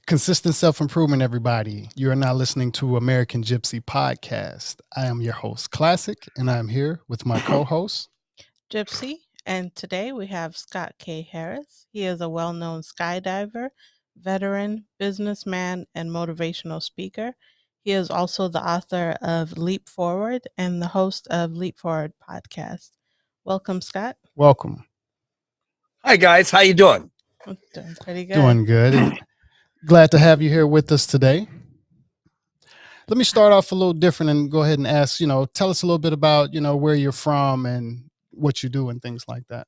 Consistent self-improvement, everybody. You are now listening to American Gypsy Podcast. I am your host, Classic, and I am here with my co-host, Gypsy, and today we have Scott K. Harris. He is a well known skydiver, veteran, businessman, and motivational speaker. He is also the author of Leap Forward and the host of Leap Forward podcast. Welcome, Scott. Welcome. Hi guys, how you doing? I'm doing pretty good. Doing good. And glad to have you here with us today. Let me start off a little different and go ahead and ask, tell us a little bit about, where you're from and what you do and things like that.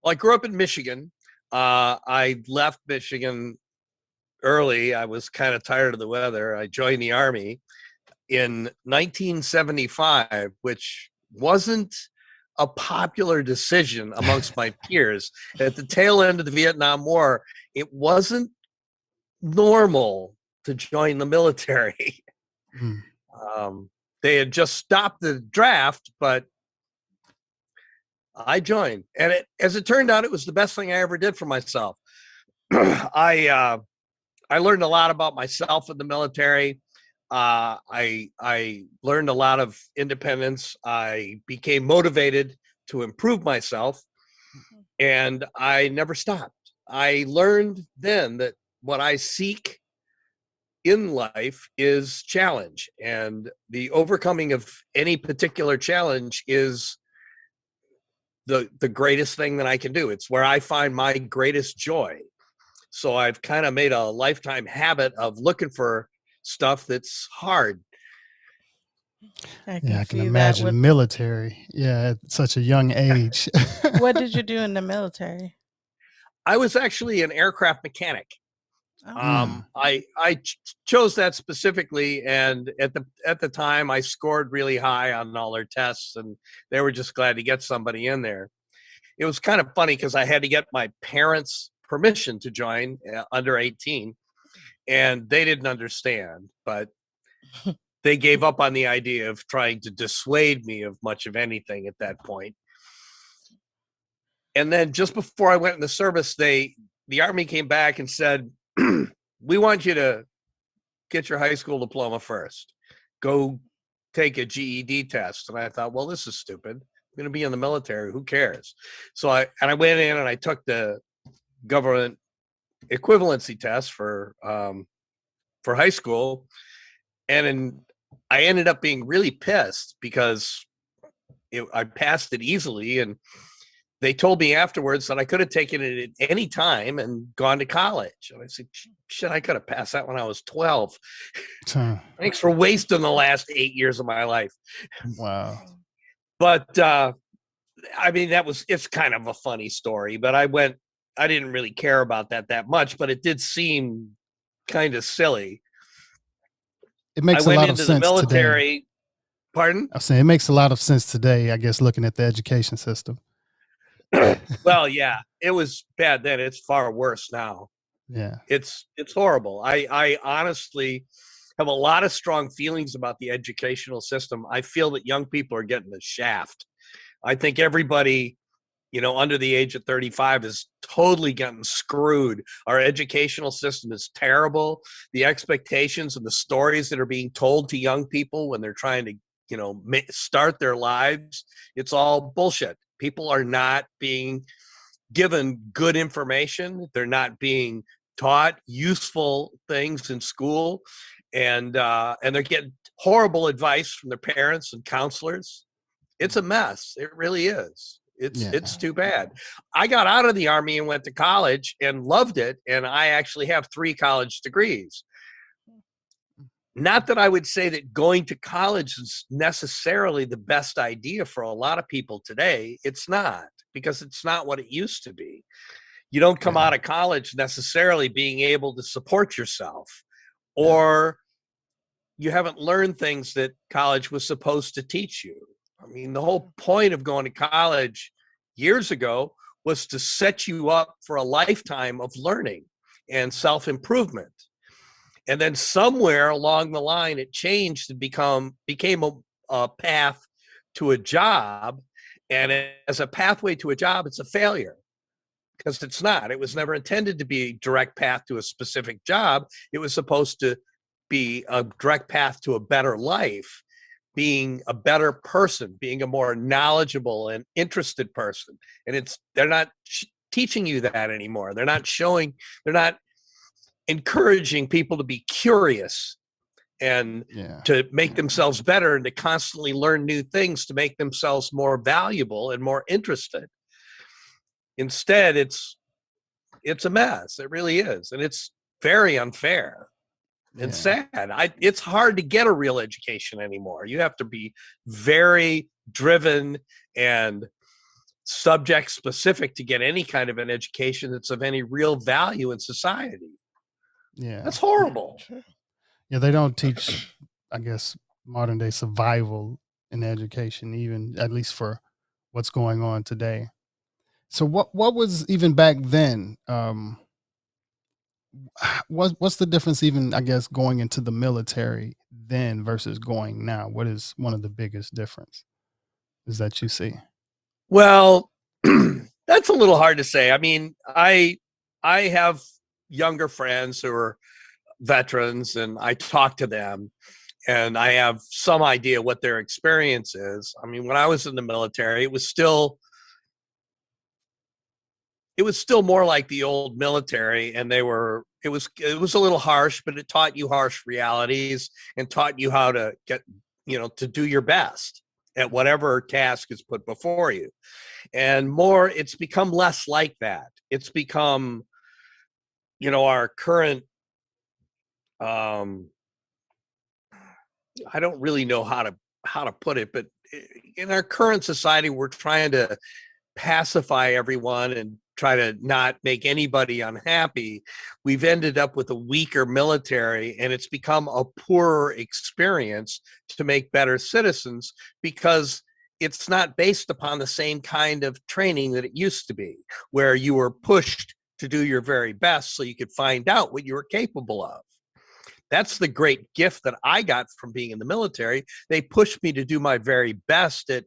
Well, I grew up in Michigan. I left Michigan early. I was kind of tired of the weather. I joined the Army in 1975, which wasn't a popular decision amongst my peers. At the tail end of the Vietnam War, it wasn't normal to join the military. They had just stopped the draft, but I joined, and as it turned out, it was the best thing I ever did for myself. I learned a lot about myself in the military. I learned a lot of independence. I became motivated to improve myself, and I never stopped. I learned then that what I seek in life is challenge, and the overcoming of any particular challenge is the greatest thing that I can do. It's where I find my greatest joy. So I've kind of made a lifetime habit of looking for stuff that's hard. I can imagine military. Yeah, at such a young age. What did you do in the military? I was actually an aircraft mechanic. Oh. I chose that specifically, and at the time I scored really high on all their tests, and they were just glad to get somebody in there. It was kind of funny because I had to get my parents' permission to join under 18, and they didn't understand, but they gave up on the idea of trying to dissuade me of much of anything at that point. And then just before I went in the service, the Army came back and said, we want you to get your high school diploma first. Go take a GED test. And I thought, well, this is stupid. I'm going to be in the military. Who cares? So I went in and I took the government equivalency test for high school. And I ended up being really pissed because I passed it easily. And they told me afterwards that I could have taken it at any time and gone to college. And I said, shit, I could have passed that when I was 12. Thanks for wasting the last 8 years of my life. Wow. But, I mean, it's kind of a funny story, but I didn't really care about that much, but it did seem kind of silly. It makes a lot of sense military. Today. Pardon? I'm saying it makes a lot of sense today, I guess, looking at the education system. Well, yeah, it was bad then. It's far worse now. Yeah, it's horrible. I honestly have a lot of strong feelings about the educational system. I feel that young people are getting the shaft. I think everybody, under the age of 35 is totally getting screwed. Our educational system is terrible. The expectations and the stories that are being told to young people when they're trying to, start their lives, it's all bullshit. People are not being given good information. They're not being taught useful things in school, and they're getting horrible advice from their parents and counselors. It's a mess. It really is. It's too bad. I got out of the Army and went to college and loved it, and I actually have 3 college degrees. Not that I would say that going to college is necessarily the best idea for a lot of people today. It's not, because it's not what it used to be. You don't come out of college necessarily being able to support yourself, or you haven't learned things that college was supposed to teach you. I mean, the whole point of going to college years ago was to set you up for a lifetime of learning and self-improvement. And then somewhere along the line, it changed and became a path to a job. And as a pathway to a job, it's a failure. because it's not. It was never intended to be a direct path to a specific job. It was supposed to be a direct path to a better life, being a better person, being a more knowledgeable and interested person. And they're not teaching you that anymore. They're not encouraging people to be curious and to make themselves better and to constantly learn new things to make themselves more valuable and more interested. Instead, it's a mess. It really is. And it's very unfair and sad. It's hard to get a real education anymore. You have to be very driven and subject specific to get any kind of an education that's of any real value in society. That's horrible. Yeah, they don't teach, I guess, modern day survival in education, even at least for what's going on today. So what was even back then? What's the difference even, I guess, going into the military then versus going now? What is one of the biggest difference is that you see? Well, that's a little hard to say. I mean, I have younger friends who are veterans, and I talk to them, and I have some idea what their experience is. I mean, when I was in the military, it was still more like the old military, and it was a little harsh, but it taught you harsh realities and taught you how to get, to do your best at whatever task is put before you. And more, it's become less like that. It's become, our current, I don't really know how to put it, but in our current society, we're trying to pacify everyone and try to not make anybody unhappy. We've ended up with a weaker military, and it's become a poorer experience to make better citizens because it's not based upon the same kind of training that it used to be, where you were pushed to do your very best so you could find out what you were capable of. That's the great gift that I got from being in the military. They pushed me to do my very best at,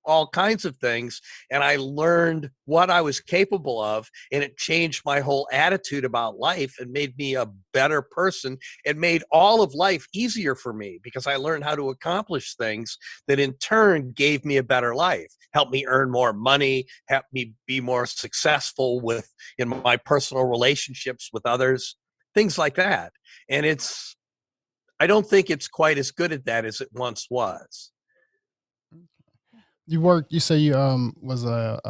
all kinds of things. And I learned what I was capable of, and it changed my whole attitude about life and made me a better person and made all of life easier for me because I learned how to accomplish things that in turn gave me a better life, helped me earn more money, helped me be more successful in my personal relationships with others, things like that. And I don't think it's quite as good at that as it once was. You say you was a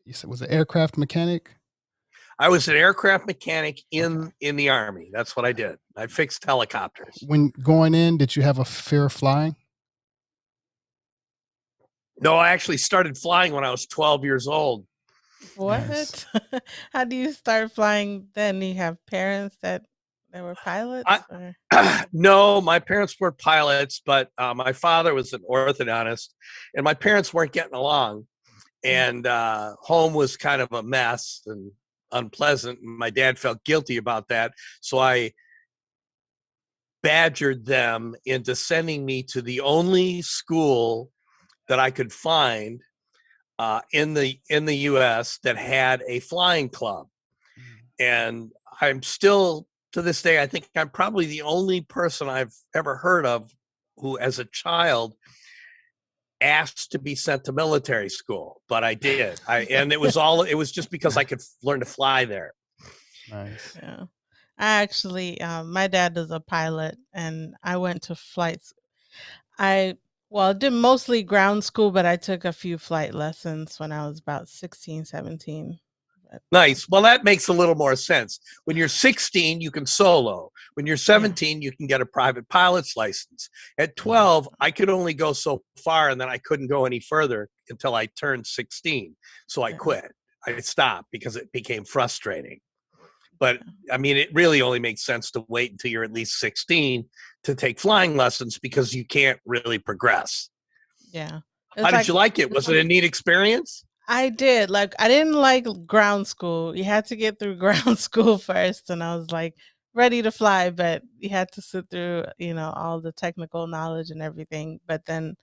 you said was an aircraft mechanic? I was an aircraft mechanic in the Army. That's what I did. I fixed helicopters. When going in, did you have a fear of flying? No, I actually started flying when I was 12 years old. What? Nice. How do you start flying then? You have parents that were pilots? No, my parents weren't pilots, but my father was an orthodontist, and my parents weren't getting along. And home was kind of a mess and unpleasant. And my dad felt guilty about that. So I badgered them into sending me to the only school that I could find in the U.S. that had a flying club. And I'm still, to this day, I think I'm probably the only person I've ever heard of who, as a child, asked to be sent to military school, but I did. And it was just because I could learn to fly there. Nice. Yeah. I actually, my dad is a pilot, and I went to flights. I did mostly ground school, but I took a few flight lessons when I was about 16, 17. Nice. Well, that makes a little more sense. When you're 16, you can solo. When you're 17, you can get a private pilot's license. At 12, I could only go so far, and then I couldn't go any further until I turned 16. So I quit. I stopped because it became frustrating. But I mean, it really only makes sense to wait until you're at least 16 to take flying lessons because you can't really progress. Yeah. How did you like it? Was it a neat experience? I did. I didn't like ground school. You had to get through ground school first, and I was ready to fly, but you had to sit through, all the technical knowledge and everything. But then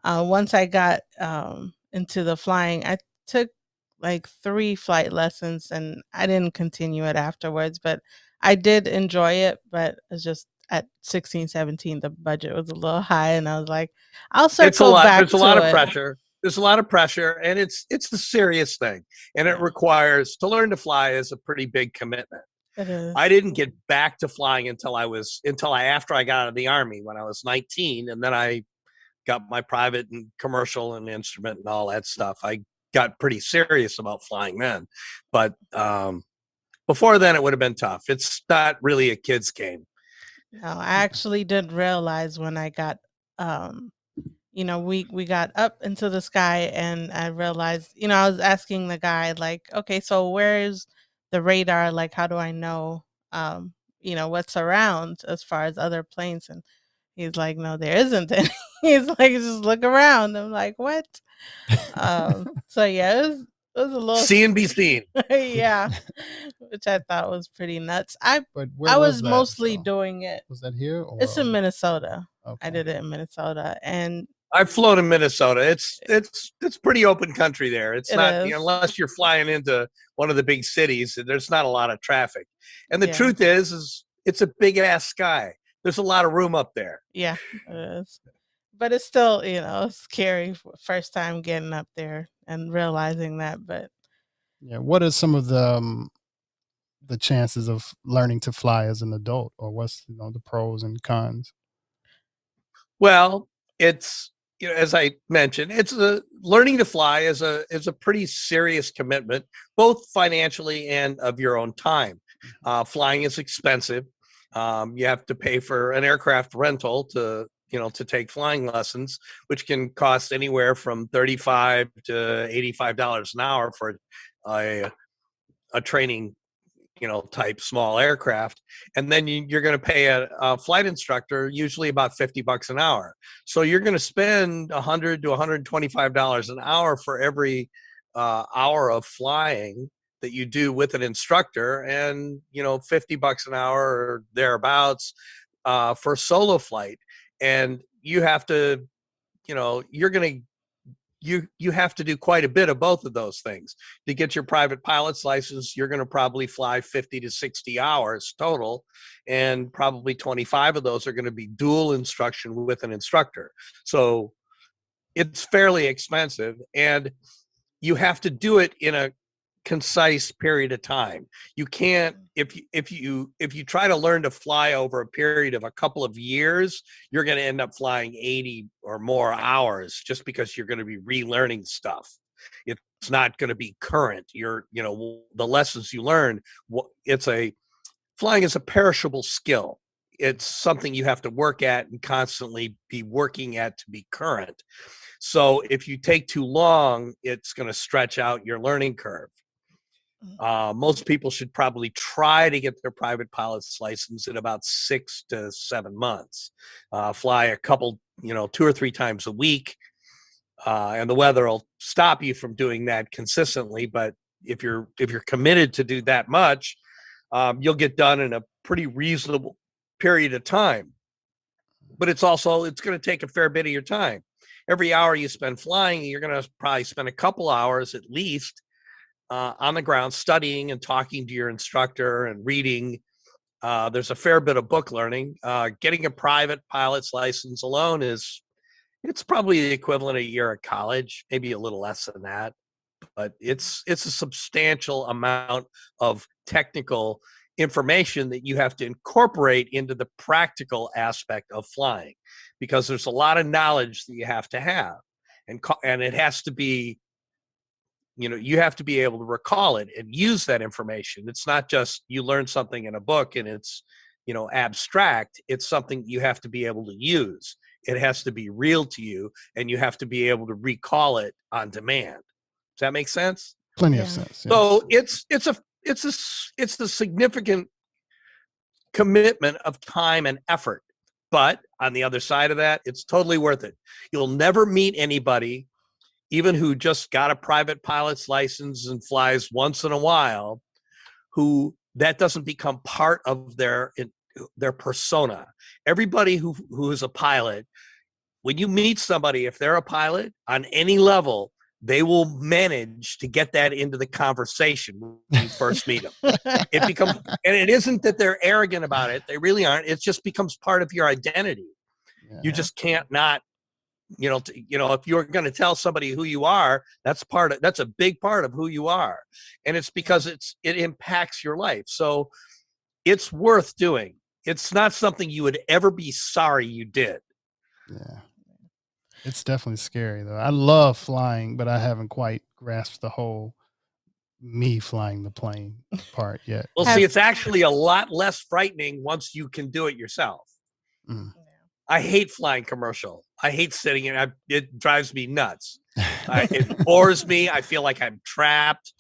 once I got into the flying, took like 3 flight lessons, and I didn't continue it afterwards, but I did enjoy it. But it's just at 16, 17, the budget was a little high, and I was like, I'll It's a circle lot. back There's a lot to of it. pressure. There's a lot of pressure, and it's the serious thing, and it Yeah, requires to learn to fly is a pretty big commitment. it is. I didn't get back to flying until after I got out of the Army when I was 19, and then I got my private and commercial and instrument and all that stuff. I got pretty serious about flying then, but before then it would have been tough. It's not really a kid's game. No, I actually didn't realize when I got, um, we got up into the sky, and I realized, I was asking the guy like, okay, so where is the radar? Like, how do I know, what's around as far as other planes? And he's like, no, there isn't any. He's like, just look around. I'm like, what? So yeah, it was a little, See and be seen. yeah, which I thought was pretty nuts. But where I was was that? mostly So, doing it. was that here It's in or Minnesota. I okay? did it in Minnesota, and I've flown in Minnesota. It's pretty open country there. It's it not is. unless you're flying into one of the big cities. There's not a lot of traffic, and the Yeah. truth is it's a big ass sky. There's a lot of room up there. Yeah, it is. But it's still, scary first time getting up there and realizing that. But Yeah. What are some of the chances of learning to fly as an adult, or what's the pros and cons? Well, it's as I mentioned, it's a learning to fly is a pretty serious commitment, both financially and of your own time. Flying is expensive. You have to pay for an aircraft rental to take flying lessons, which can cost anywhere from $35 to $85 an hour for a, a training type small aircraft. And then you're going to pay a flight instructor usually about $50 an hour. So you're going to spend $100 to $125 an hour for every hour of flying that you do with an instructor, and $50 an hour or thereabouts for solo flight. And you have to you're going to you have to do quite a bit of both of those things. To get your private pilot's license, you're going to probably fly 50 to 60 hours total, and probably 25 of those are going to be dual instruction with an instructor. So it's fairly expensive, and you have to do it in a concise period of time. You can't if you try to learn to fly over a period of a couple of years, you're going to end up flying 80 or more hours just because you're going to be relearning stuff. It's not going to be current. The lessons you learn, flying is a perishable skill. It's something you have to work at and constantly be working at to be current. So if you take too long, it's going to stretch out your learning curve. Most people should probably try to get their private pilot's license in about 6 to 7 months. Fly a couple, 2 or 3 times a week, and the weather will stop you from doing that consistently. But if you're committed to do that much, you'll get done in a pretty reasonable period of time. But it's going to take a fair bit of your time. Every hour you spend flying, you're going to probably spend a couple hours at least on the ground studying and talking to your instructor and reading. There's a fair bit of book learning. Getting a private pilot's license alone it's probably the equivalent of a year of college, maybe a little less than that. But it's a substantial amount of technical information that you have to incorporate into the practical aspect of flying, because there's a lot of knowledge that you have to have, and it has to be you have to be able to recall it and use that information. It's not just you learn something in a book and it's abstract. It's something you have to be able to use. It has to be real to you, and you have to be able to recall it on demand. Does that make sense? Plenty of Yeah. sense. Yes. So it's a significant commitment of time and effort. But on the other side of that, it's totally worth it. You'll never meet anybody, even who just got a private pilot's license and flies once in a while, who that doesn't become part of their persona. Everybody who is a pilot, when you meet somebody, if they're a pilot on any level, they will manage to get that into the conversation when you first meet them. It becomes, and it isn't that they're arrogant about it. They really aren't. It just becomes part of your identity. Yeah. You just can't not, if you're going to tell somebody who you are, that's a big part of who you are. And it's because it impacts your life. So it's worth doing. It's not something you would ever be sorry you did. Yeah. It's definitely scary though. I love flying, but I haven't quite grasped the whole me flying the plane part yet. Well, see, it's actually a lot less frightening once you can do it yourself. Mm. I hate flying commercial. I hate sitting in it. It drives me nuts. It bores me. I feel like I'm trapped.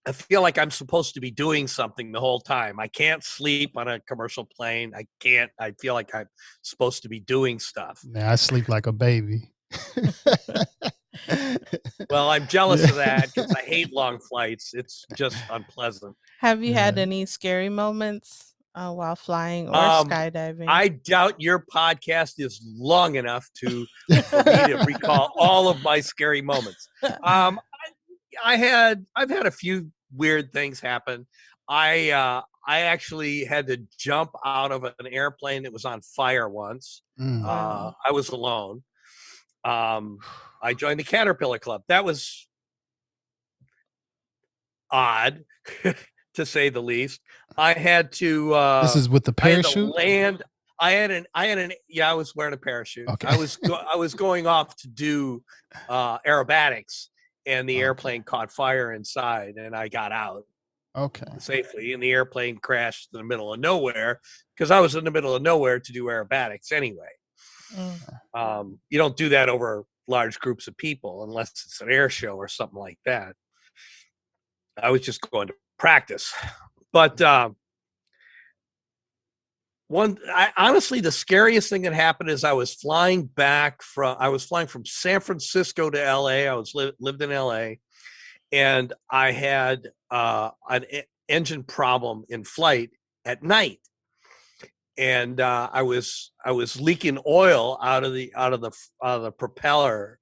I feel like I'm supposed to be doing something the whole time. I can't sleep on a commercial plane. I feel like I'm supposed to be doing stuff. Man, I sleep like a baby. Well, I'm jealous of that because I hate long flights. It's just unpleasant. Have you had any scary moments while flying or skydiving? I doubt your podcast is long enough for me to recall all of my scary moments. I've had a few weird things happen. I actually had to jump out of an airplane that was on fire once. Wow. I was alone. I joined the Caterpillar Club. That was odd, to say the least. I had to. This is with the parachute. I was wearing a parachute. Okay. I was going off to do aerobatics, and the airplane caught fire inside, and I got out safely, and the airplane crashed in the middle of nowhere because I was in the middle of nowhere to do aerobatics anyway. You don't do that over large groups of people unless it's an air show or something like that. I was just going to practice, but honestly, the scariest thing that happened is I was flying from San Francisco to LA. I lived in LA, and I had an engine problem in flight at night, and I was leaking oil out of the propeller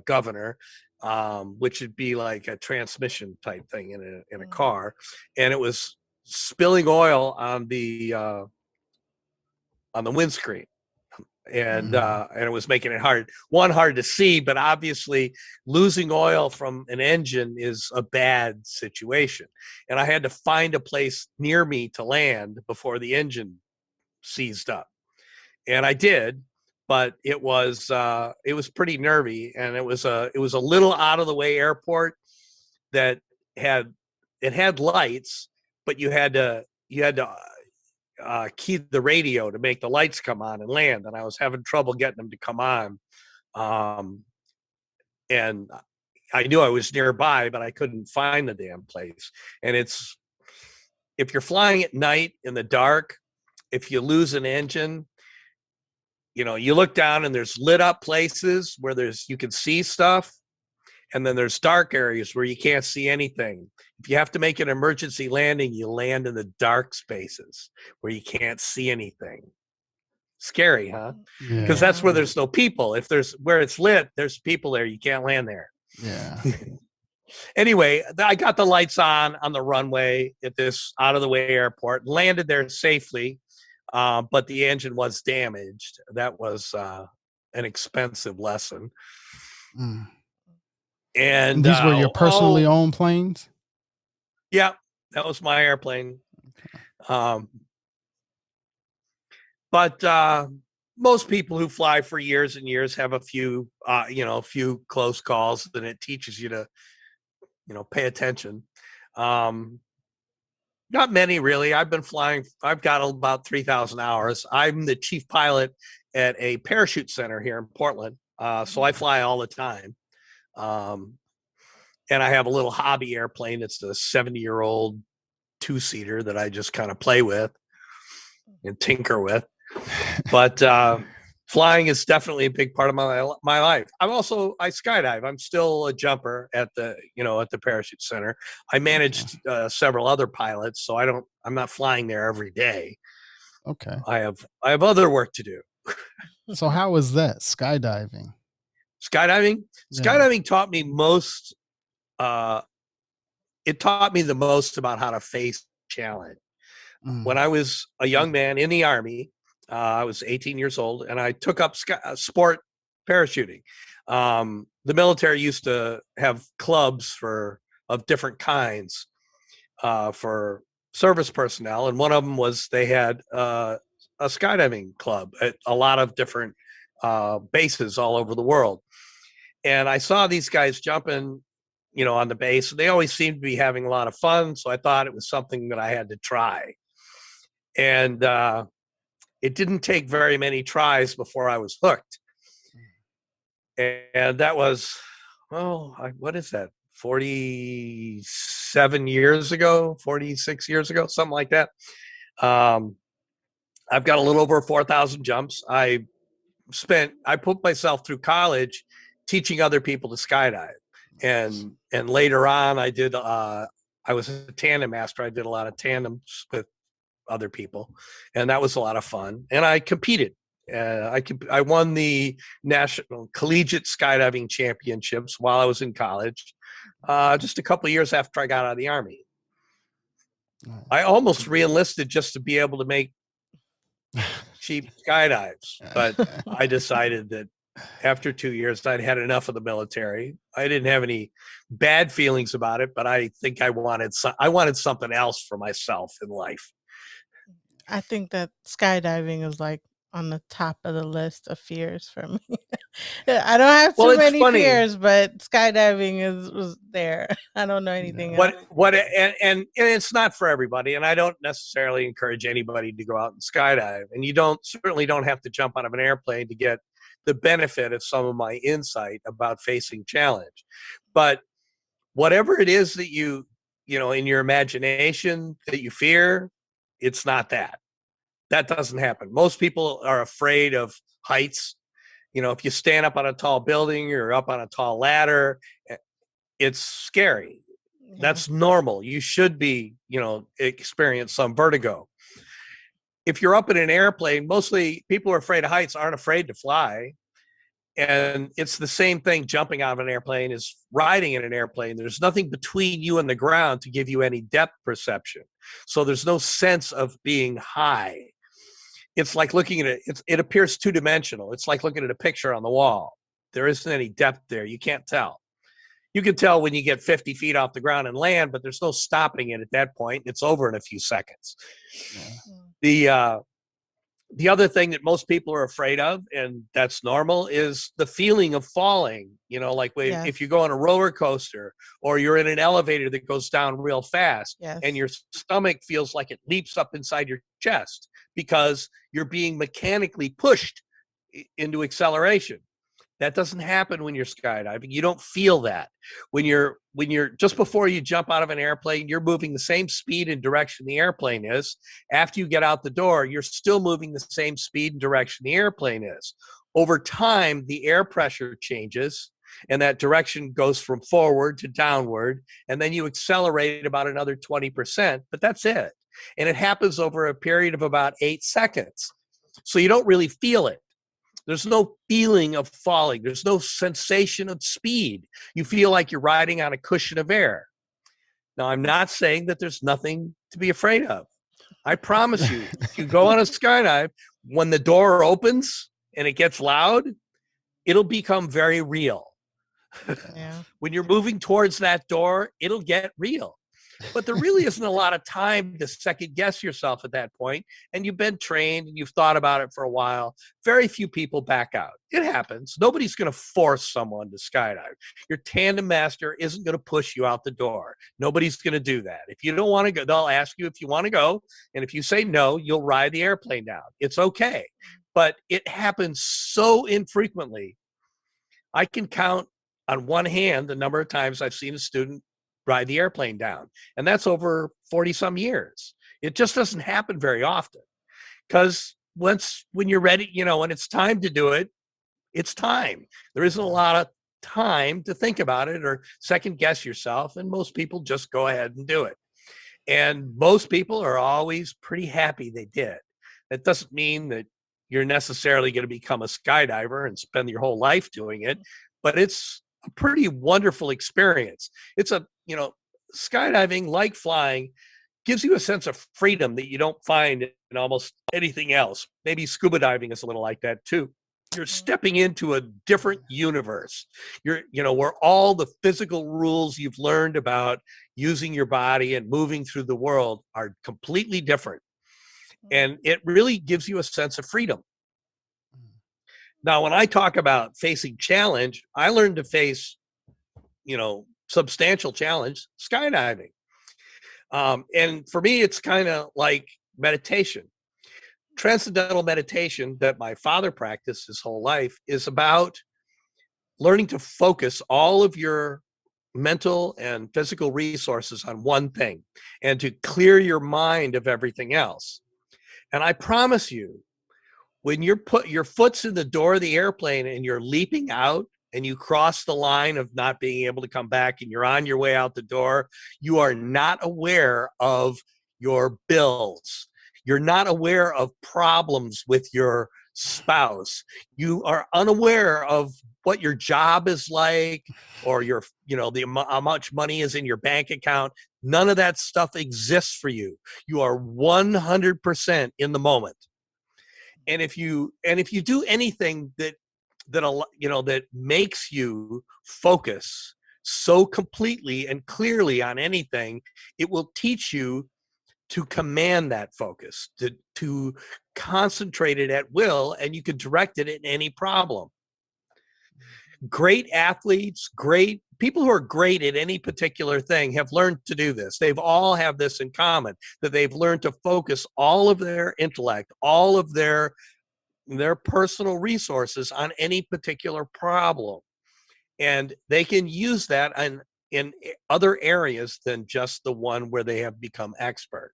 governor, which would be like a transmission type thing in a car, and it was spilling oil on the windscreen, and it was making it hard to see, but obviously losing oil from an engine is a bad situation, and I had to find a place near me to land before the engine seized up, and I did, but it was pretty nervy, and it was a little out of the way airport that had lights, but you had to key the radio to make the lights come on and land, and I was having trouble getting them to come on, and I knew I was nearby, but I couldn't find the damn place. And if you're flying at night in the dark, if you lose an engine, you look down and there's lit up places where you can see stuff, and then there's dark areas where you can't see anything. If you have to make an emergency landing, you land in the dark spaces where you can't see anything. Scary, huh? Because that's where there's no people. Where it's lit, there's people there. You can't land there. Yeah. Anyway, I got the lights on the runway at this out of the way airport, landed there safely, but the engine was damaged. That was an expensive lesson. And these were your personally owned planes? Yeah, that was my airplane. Okay. But most people who fly for years and years have a few close calls, and it teaches you to, pay attention. Not many, really. I've been flying. I've got about 3,000 hours. I'm the chief pilot at a parachute center here in Portland. So I fly all the time. And I have a little hobby airplane. It's a 70-year-old two-seater that I just kind of play with and tinker with. But flying is definitely a big part of my life. I skydive. I'm still a jumper at the parachute center. I managed several other pilots, so I'm not flying there every day. Okay. I have other work to do. So how is that skydiving? Skydiving? Yeah. Skydiving taught me most, it taught me the most about how to face challenge. When I was a young man in the Army, I was 18 years old, and I took up sport parachuting. The military used to have clubs of different kinds for service personnel, and one of them was they had a skydiving club at a lot of different bases all over the world. And I saw these guys jumping, on the base. They always seemed to be having a lot of fun, so I thought it was something that I had to try. And it didn't take very many tries before I was hooked. And that was, what is that? 47 years ago, 46 years ago, something like that. I've got a little over 4,000 jumps. I put myself through college teaching other people to skydive. And later on, I was a tandem master. I did a lot of tandems with other people, and that was a lot of fun. And I competed. I won the National Collegiate Skydiving Championships while I was in college, just a couple of years after I got out of the Army. I almost re-enlisted just to be able to make cheap skydives, but I decided that after 2 years, I'd had enough of the military. I didn't have any bad feelings about it, but I think I wanted something else for myself in life. I think that skydiving is like on the top of the list of fears for me. I don't have too many fears, but skydiving was there. I don't know anything else. And it's not for everybody, and I don't necessarily encourage anybody to go out and skydive. And you certainly don't have to jump out of an airplane to get the benefit of some of my insight about facing challenge. But whatever it is that you in your imagination that you fear, it's not that. That doesn't happen. Most people are afraid of heights. If you stand up on a tall building or up on a tall ladder, it's scary. Yeah. That's normal. You should be, experience some vertigo. If you're up in an airplane, mostly people who are afraid of heights aren't afraid to fly. And it's the same thing jumping out of an airplane as riding in an airplane. There's nothing between you and the ground to give you any depth perception. So there's no sense of being high. It's like looking at it. It appears two-dimensional. It's like looking at a picture on the wall. There isn't any depth there. You can't tell. You can tell when you get 50 feet off the ground and land, but there's no stopping it at that point. It's over in a few seconds. Yeah. The other thing that most people are afraid of, and that's normal, is the feeling of falling. Like if you go on a roller coaster or you're in an elevator that goes down real fast, and your stomach feels like it leaps up inside your chest because you're being mechanically pushed into acceleration. That doesn't happen when you're skydiving. You don't feel that. When you're just before you jump out of an airplane, you're moving the same speed and direction the airplane is. After you get out the door, you're still moving the same speed and direction the airplane is. Over time, the air pressure changes, and that direction goes from forward to downward, and then you accelerate about another 20%, but that's it. And it happens over a period of about 8 seconds. So you don't really feel it. There's no feeling of falling. There's no sensation of speed. You feel like you're riding on a cushion of air. Now, I'm not saying that there's nothing to be afraid of. I promise you, if you go on a skydive, when the door opens and it gets loud, it'll become very real. Yeah. When you're moving towards that door, it'll get real. But there really isn't a lot of time to second guess yourself at that point. And you've been trained and you've thought about it for a while. Very few people back out. It happens. Nobody's going to force someone to skydive. Your tandem master isn't going to push you out the door. Nobody's going to do that. If you don't want to go, they'll ask you if you want to go. And if you say no, you'll ride the airplane down. It's okay. But it happens so infrequently. I can count on one hand the number of times I've seen a student ride the airplane down. And that's over 40 some years. It just doesn't happen very often because when you're ready, when it's time to do it, it's time. There isn't a lot of time to think about it or second guess yourself. And most people just go ahead and do it. And most people are always pretty happy they did. That doesn't mean that you're necessarily going to become a skydiver and spend your whole life doing it. but it's a pretty wonderful experience. It's a, skydiving, like flying, gives you a sense of freedom that you don't find in almost anything else. Maybe scuba diving is a little like that too. You're stepping into a different universe. Where all the physical rules you've learned about using your body and moving through the world are completely different. And it really gives you a sense of freedom. Now, when I talk about facing challenge, I learned to face, substantial challenge skydiving. And for me, it's kind of like meditation. Transcendental meditation that my father practiced his whole life is about learning to focus all of your mental and physical resources on one thing and to clear your mind of everything else. And I promise you, when you're put your foot's in the door of the airplane and you're leaping out and you cross the line of not being able to come back and you're on your way out the door, you are not aware of your bills. You're not aware of problems with your spouse. You are unaware of what your job is like, or how much money is in your bank account. None of that stuff exists for you. You are 100% in the moment. And if you do anything that makes you focus so completely and clearly on anything, it will teach you to command that focus, to concentrate it at will, and you can direct it in any problem. Great athletes, great people who are great at any particular thing have learned to do this. They've all have this in common, that they've learned to focus all of their intellect, all of their personal resources on any particular problem. And they can use that in other areas than just the one where they have become expert.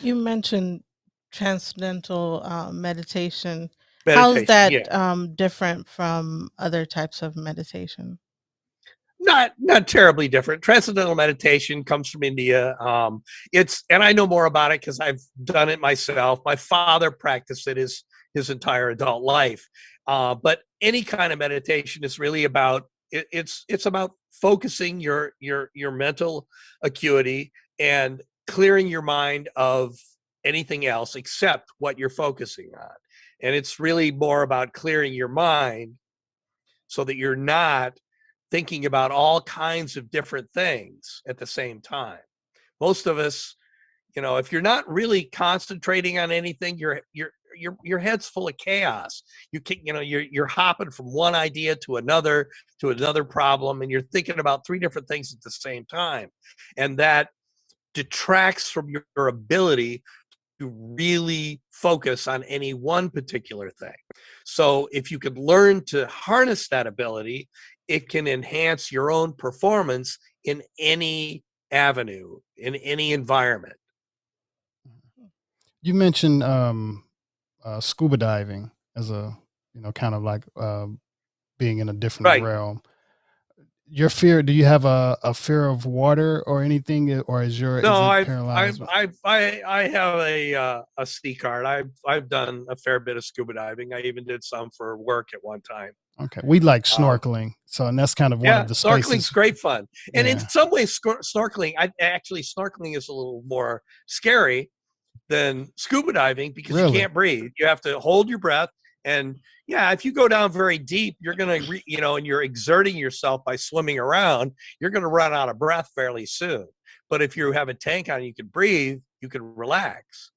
You mentioned transcendental meditation. How's that different from other types of meditation? Not terribly different. Transcendental meditation comes from India. And I know more about it because I've done it myself. My father practiced it his entire adult life. But any kind of meditation is really about it's about focusing your mental acuity and clearing your mind of anything else except what you're focusing on. And it's really more about clearing your mind so that you're not thinking about all kinds of different things at the same time. Most of us, if you're not really concentrating on anything, your head's full of chaos. You're hopping from one idea to another problem, and you're thinking about three different things at the same time, and that detracts from your ability to really focus on any one particular thing. So if you could learn to harness that ability, it can enhance your own performance in any avenue, in any environment. You mentioned scuba diving as a, kind of like being in a different realm. Your fear, do you have a fear of water or anything, or is it paralyzed? I have a C card. I've done a fair bit of scuba diving. I even did some for work at one time. Okay, we like snorkeling, and that's kind of one of the spaces. Snorkeling's great fun, and in some ways, snorkeling is a little more scary than scuba diving because you can't breathe. You have to hold your breath. And if you go down very deep, you're going to, and you're exerting yourself by swimming around, you're going to run out of breath fairly soon. But if you have a tank on, you can breathe, you can relax.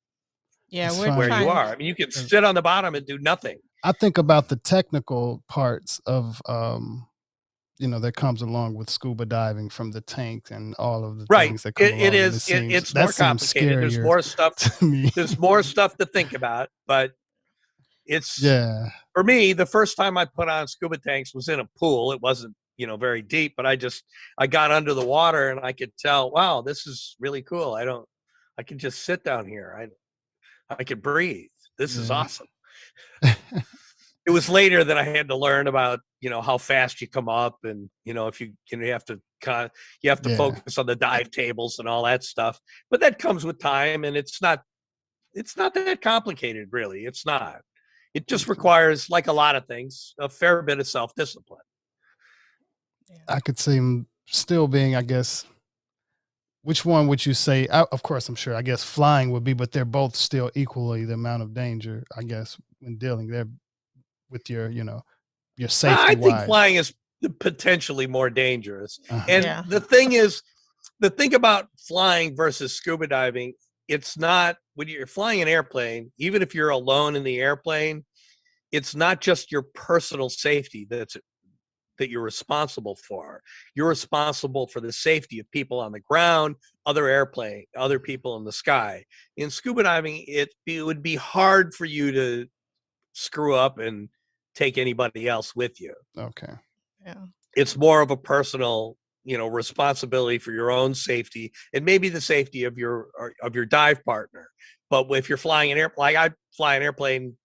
Yeah, we're where you are. I mean, you can sit on the bottom and do nothing. I think about the technical parts of, that comes along with scuba diving, from the tank and all of the things that come along. It's more complicated. There's more stuff. There's more stuff to think about, but for me, the first time I put on scuba tanks was in a pool. It wasn't, very deep, but I got under the water and I could tell, wow, this is really cool. I can just sit down here. I could breathe. This is awesome. It was later that I had to learn about, how fast you come up, and, if you have to focus on the dive tables and all that stuff, but that comes with time, and it's not that complicated, really. It's not. It just requires, like a lot of things, a fair bit of self-discipline. I could see him still being, I guess, which one would you say? Of course, I'm sure, I guess flying would be, but they're both still equally the amount of danger, I guess, when dealing there with your, your safety I think wise. flying is potentially more dangerous. Uh-huh. And Yeah. the thing is, the thing about flying versus scuba diving, it's not, when you're flying an airplane, even if you're alone in the airplane, it's not just your personal safety that you're responsible for. You're responsible for the safety of people on the ground, other people in the sky. In scuba diving, it would be hard for you to screw up and take anybody else with you. Okay. Yeah. It's more of a personal, responsibility for your own safety and maybe the safety of your dive partner. But if you're flying an airplane, like I fly an airplane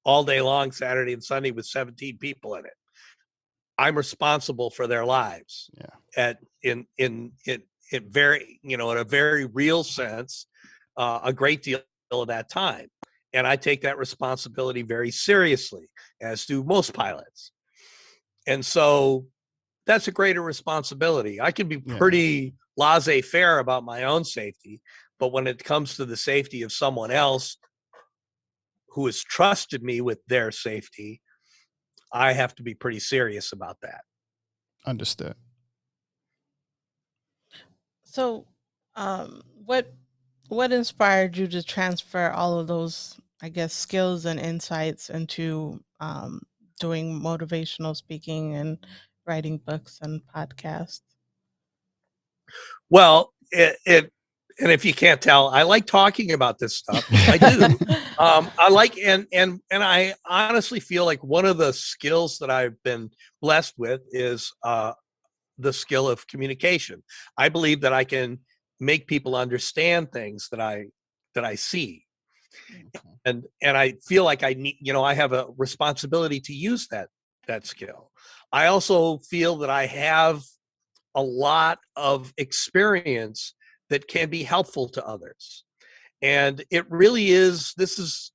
all day long, Saturday and Sunday, with 17 people in it, I'm responsible for their lives. Yeah. In very, in a very real sense, a great deal of that time. And I take that responsibility very seriously, as do most pilots. And so that's a greater responsibility. I can be pretty laissez-faire about my own safety, but when it comes to the safety of someone else who has trusted me with their safety, I have to be pretty serious about that. Understood. So, what inspired you to transfer all of those, I guess, skills and insights into doing motivational speaking and writing books and podcasts? Well, and if you can't tell, I like talking about this stuff. I do. I like, and I honestly feel like one of the skills that I've been blessed with is the skill of communication. I believe that I can make people understand things that I see, and I feel like I need, I have a responsibility to use that skill. I also feel that I have a lot of experience that can be helpful to others. And it really is, this is,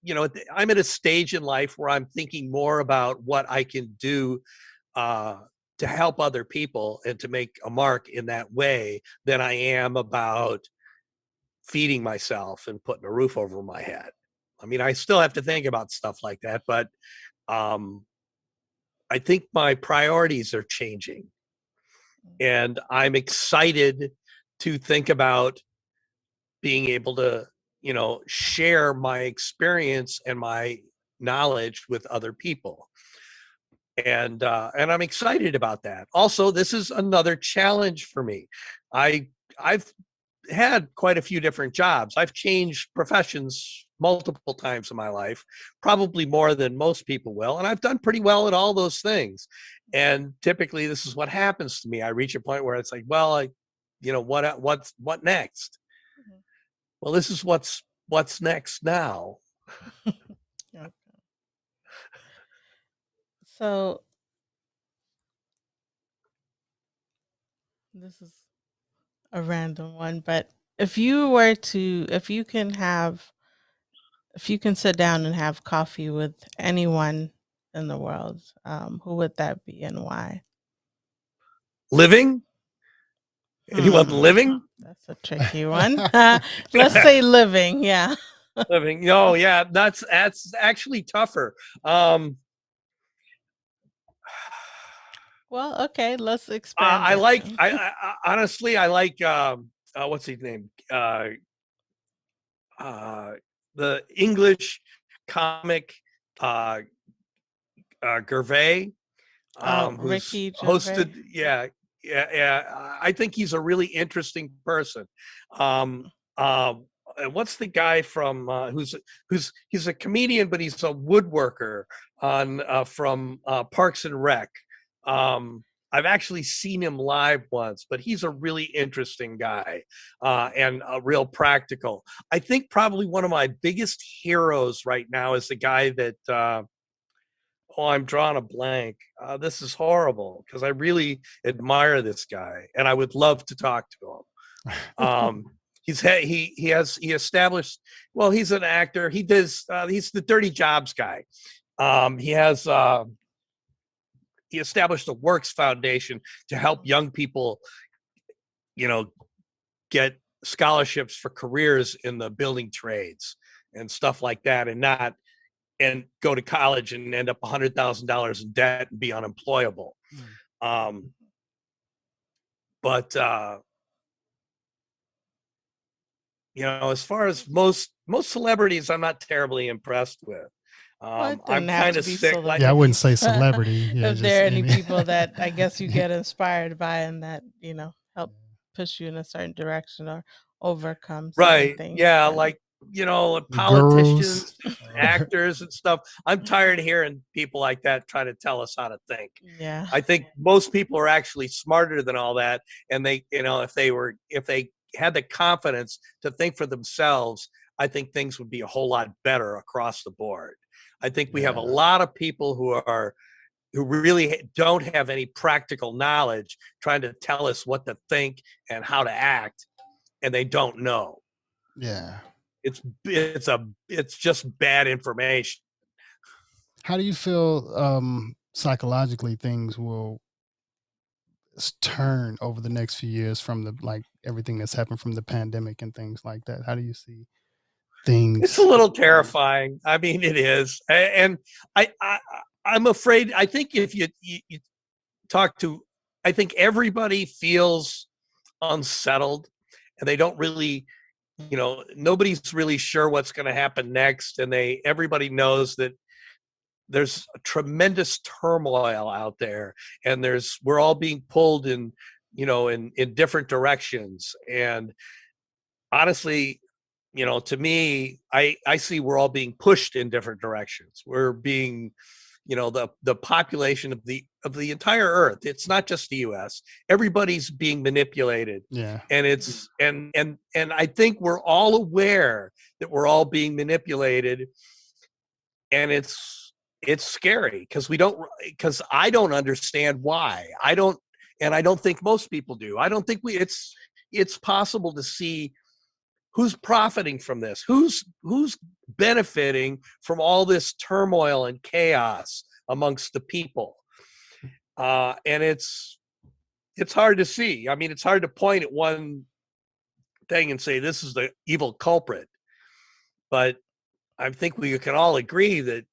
I'm at a stage in life where I'm thinking more about what I can do to help other people and to make a mark in that way than I am about feeding myself and putting a roof over my head. I mean, I still have to think about stuff like that, but I think my priorities are changing. And I'm excited to think about being able to, share my experience and my knowledge with other people. And I'm excited about that. Also, this is another challenge for me. I've had quite a few different jobs. I've changed professions multiple times in my life, probably more than most people will, and I've done pretty well at all those things. And typically, this is what happens to me. I reach a point where it's like, well, what next? Mhm. Well, this is what's next now. Okay. So this is a random one, but if you were to, if you can sit down and have coffee with anyone in the world, who would that be and why? Living? Anyone living? That's a tricky one. Let's say living. Yeah. Living. Oh, yeah. That's actually tougher. Well, okay. Let's expand I it. like. I honestly, I like. What's his name? The English comic Gervais, who's Ricky Gervais. hosted. Yeah. I think he's a really interesting person. And what's the guy from who's he's a comedian, but he's a woodworker on from Parks and Rec. I've actually seen him live once, but he's a really interesting guy and real practical. I think probably one of my biggest heroes right now is the guy that I'm drawing a blank. This is horrible because I really admire this guy and I would love to talk to him. He established, well, he's an actor. He's the Dirty Jobs guy. He has he established a Works Foundation to help young people, you know, get scholarships for careers in the building trades and stuff like that, and go to college and end up $100,000 in debt and be unemployable. But as far as most celebrities, I'm not terribly impressed with. Well, it I'm didn't have kind to of be sick. Yeah, I wouldn't celebrities. say celebrity. Yeah, If just there are any any. people that I guess you get inspired by and that, help push you in a certain direction or overcome certain Right. things. Yeah. Then, Like, The gurus. politicians, actors, and stuff. I'm tired of hearing people like that try to tell us how to think. yeah. I think most people are actually smarter than all that. And they, if they had the confidence to think for themselves, I think things would be a whole lot better across the board. I think we have a lot of people who really don't have any practical knowledge trying to tell us what to think and how to act, and they don't know. Yeah. It's just bad information. How do you feel psychologically things will turn over the next few years from everything that's happened from the pandemic and things like that? How do you see things? It's a little terrifying. I mean, it is, and I'm afraid. I think if you talk to, I think everybody feels unsettled, and they don't really, nobody's really sure what's going to happen next, and everybody knows that there's a tremendous turmoil out there, and we're all being pulled in different directions. And honestly, to me, I see we're all being pushed in different directions. We're being, the population of the entire earth, it's not just the US, everybody's being manipulated. Yeah. And it's and I think we're all aware that we're all being manipulated, and it's scary because I don't understand why. I don't think most people do. I don't think it's possible to see who's profiting from this, who's benefiting from all this turmoil and chaos amongst the people. And it's hard to see. I mean, it's hard to point at one thing and say this is the evil culprit, but I think we can all agree that,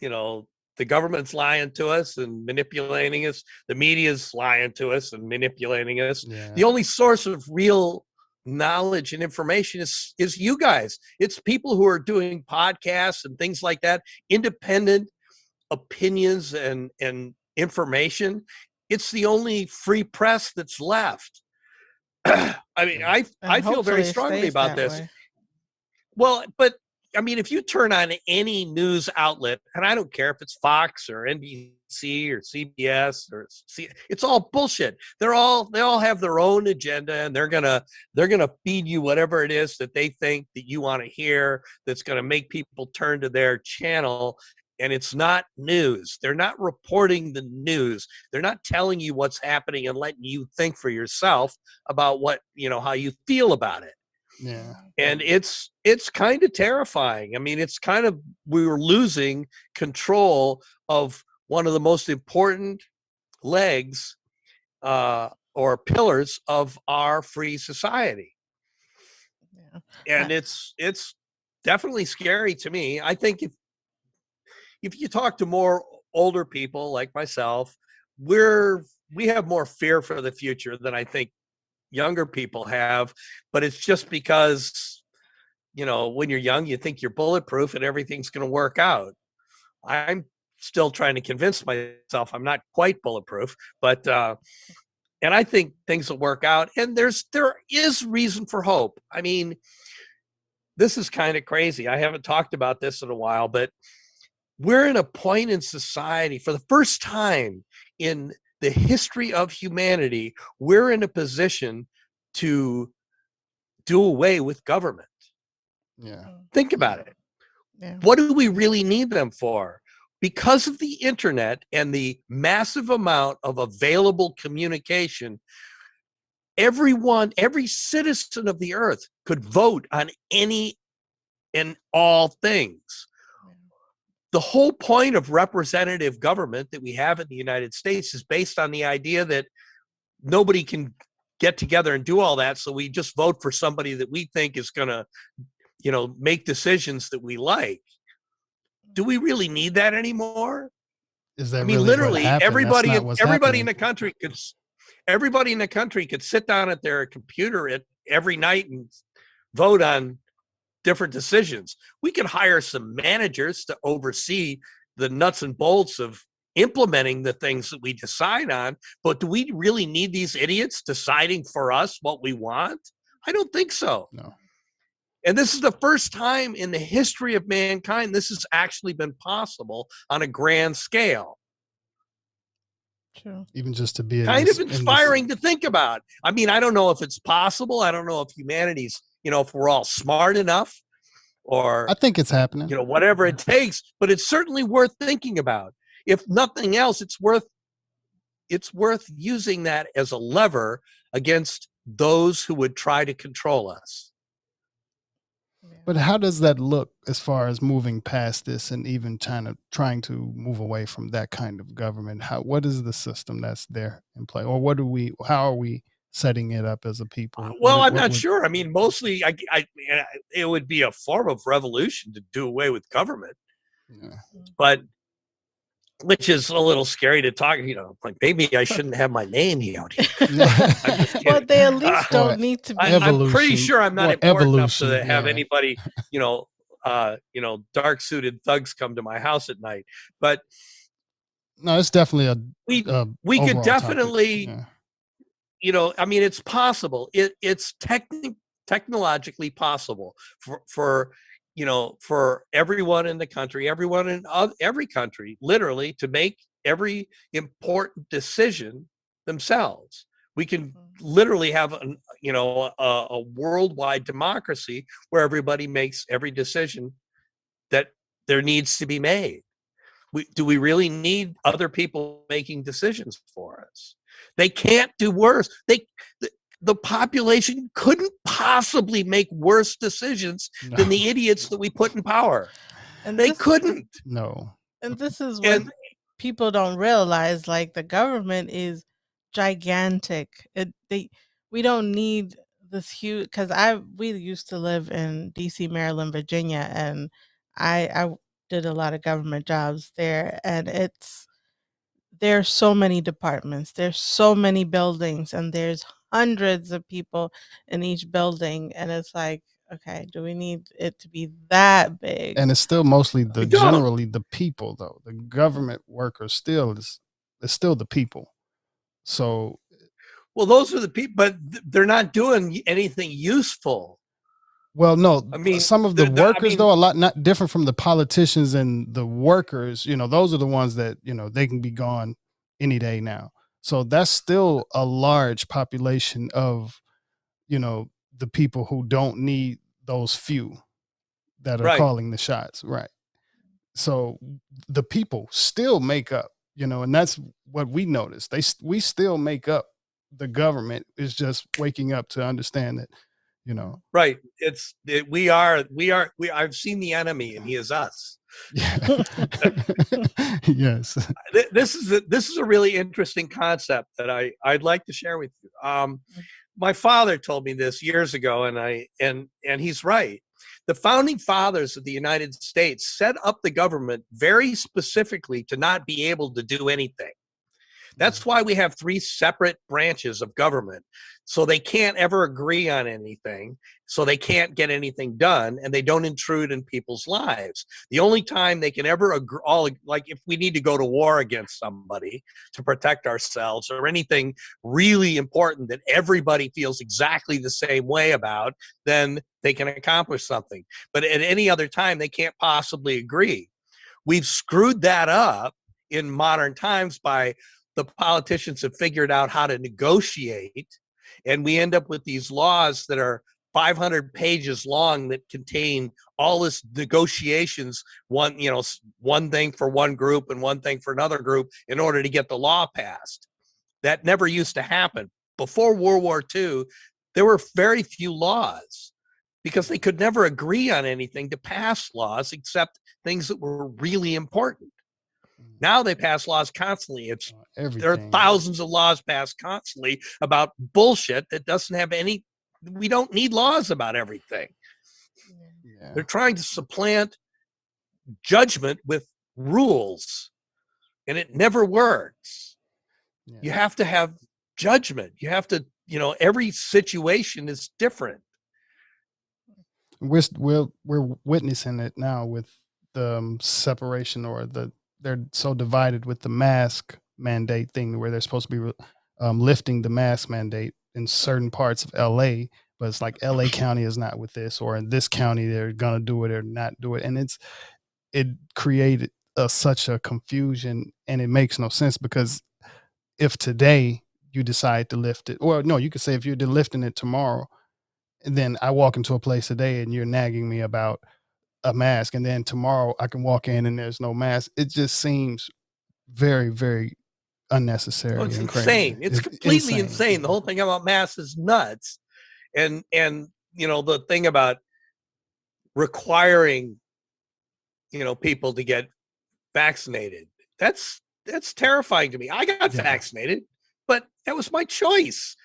the government's lying to us and manipulating us. The media's lying to us and manipulating us. Yeah. The only source of real knowledge and information is you guys. It's people who are doing podcasts and things like that, independent opinions and information. It's the only free press that's left. I mean, I feel very strongly about this. Way. Well, but I mean, if you turn on any news outlet, and I don't care if it's Fox or NBC or CBS it's all bullshit. They all have their own agenda, and they're gonna feed you whatever it is that they think that you want to hear. That's gonna make people turn to their channel. And it's not news. They're not reporting the news. They're not telling you what's happening and letting you think for yourself about what, how you feel about it. Yeah. And it's kind of terrifying. I mean, it's kind of, we were losing control of one of the most important legs or pillars of our free society. Yeah. And it's definitely scary to me. I think if you talk to more older people like myself, we have more fear for the future than I think younger people have. But it's just because, when you're young, you think you're bulletproof and everything's going to work out. I'm still trying to convince myself I'm not quite bulletproof, but and I think things will work out. And there is reason for hope. I mean, this is kind of crazy. I haven't talked about this in a while, but we're in a point in society, for the first time in the history of humanity, we're in a position to do away with government. Yeah. Think about it. Yeah. What do we really need them for? Because of the internet and the massive amount of available communication, every citizen of the earth could vote on any and all things. the whole point of representative government that we have in the United States is based on the idea that nobody can get together and do all that. So we just vote for somebody that we think is going to, make decisions that we like. Do we really need that anymore? Is that I mean, really what literally happened? That's everybody not in what's everybody in happening. the country could sit down at their computer every night and vote on different decisions. We could hire some managers to oversee the nuts and bolts of implementing the things that we decide on. But do we really need these idiots deciding for us what we want? I don't think so. No. And this is the first time in the history of mankind this has actually been possible on a grand scale. True. Even just to be in Kind this, of inspiring to think about. I mean, I don't know if it's possible. I don't know if humanity's, if we're all smart enough or, I think it's happening. whatever it takes, but it's certainly worth thinking about. If nothing else, it's worth using that as a lever against those who would try to control us. But how does that look as far as moving past this and even trying to move away from that kind of government? What is the system that's there in play, or how are we setting it up as a people? Well, I'm not sure. I mean, mostly, it would be a form of revolution to do away with government, but which is a little scary to talk. Like maybe I shouldn't have my name out here. Well, they at least don't need to be. I'm pretty sure I'm not important enough to have anybody, dark suited thugs come to my house at night. But no, it's definitely we could definitely, I mean, it's possible. It's technologically possible for everyone in the country, everyone in every country, literally, to make every important decision themselves. We can literally have a worldwide democracy where everybody makes every decision that there needs to be made. Do we really need other people making decisions for us? They can't do worse. The population couldn't possibly make worse decisions than the idiots that we put in power. And they couldn't. No. And this is what people don't realize. Like, the government is gigantic. We don't need this huge, because we used to live in DC, Maryland, Virginia, and I did a lot of government jobs there, and there's so many departments, there's so many buildings, and there's hundreds of people in each building, and it's like, okay, do we need it to be that big? And it's still mostly generally the people, though. The government workers it's still the people. So, well, those are the people, but they're not doing anything useful. Well, no, I mean, some of the workers, though, a lot not different from the politicians and the workers. Those are the ones that, they can be gone any day now. So that's still a large population of, the people who don't need those few that are calling the shots. Right. So the people still make up, and that's what we notice. We still make up. The government is just waking up to understand that, Right. I've seen the enemy, and he is us. Yeah. Yes. This is a really interesting concept that I'd like to share with you. My father told me this years ago, and he's right. The founding fathers of the United States set up the government very specifically to not be able to do anything. That's why we have three separate branches of government. So they can't ever agree on anything. So they can't get anything done, and they don't intrude in people's lives. The only time they can ever agree, like if we need to go to war against somebody to protect ourselves or anything really important that everybody feels exactly the same way about, then they can accomplish something. But at any other time, they can't possibly agree. We've screwed that up in modern times by the politicians have figured out how to negotiate, and we end up with these laws that are 500 pages long that contain all this negotiations, one thing for one group and one thing for another group in order to get the law passed. That never used to happen. Before World War II, there were very few laws. because they could never agree on anything to pass laws except things that were really important. Now they pass laws constantly. There are Everything. thousands of laws passed constantly about bullshit that doesn't have any. We don't need laws about everything. Yeah. They're trying to supplant judgment with rules, and it never works. Yeah. You have to have judgment. You have to, every situation is different. We're witnessing it now with the separation, or they're so divided with the mask mandate thing, where they're supposed to be lifting the mask mandate in certain parts of LA, but it's like LA County is not with this, or in this county they're gonna do it or not do it, and it created such a confusion, and it makes no sense, because if today you decide to lift it, or no, you could say if you're lifting it tomorrow, and then I walk into a place today and you're nagging me about a mask, and then tomorrow I can walk in and there's no mask. It just seems very, very unnecessary It's and crazy. insane. It's completely insane. The whole thing about masks is nuts. And the thing about requiring, people to get vaccinated, that's terrifying to me. I got vaccinated, but that was my choice.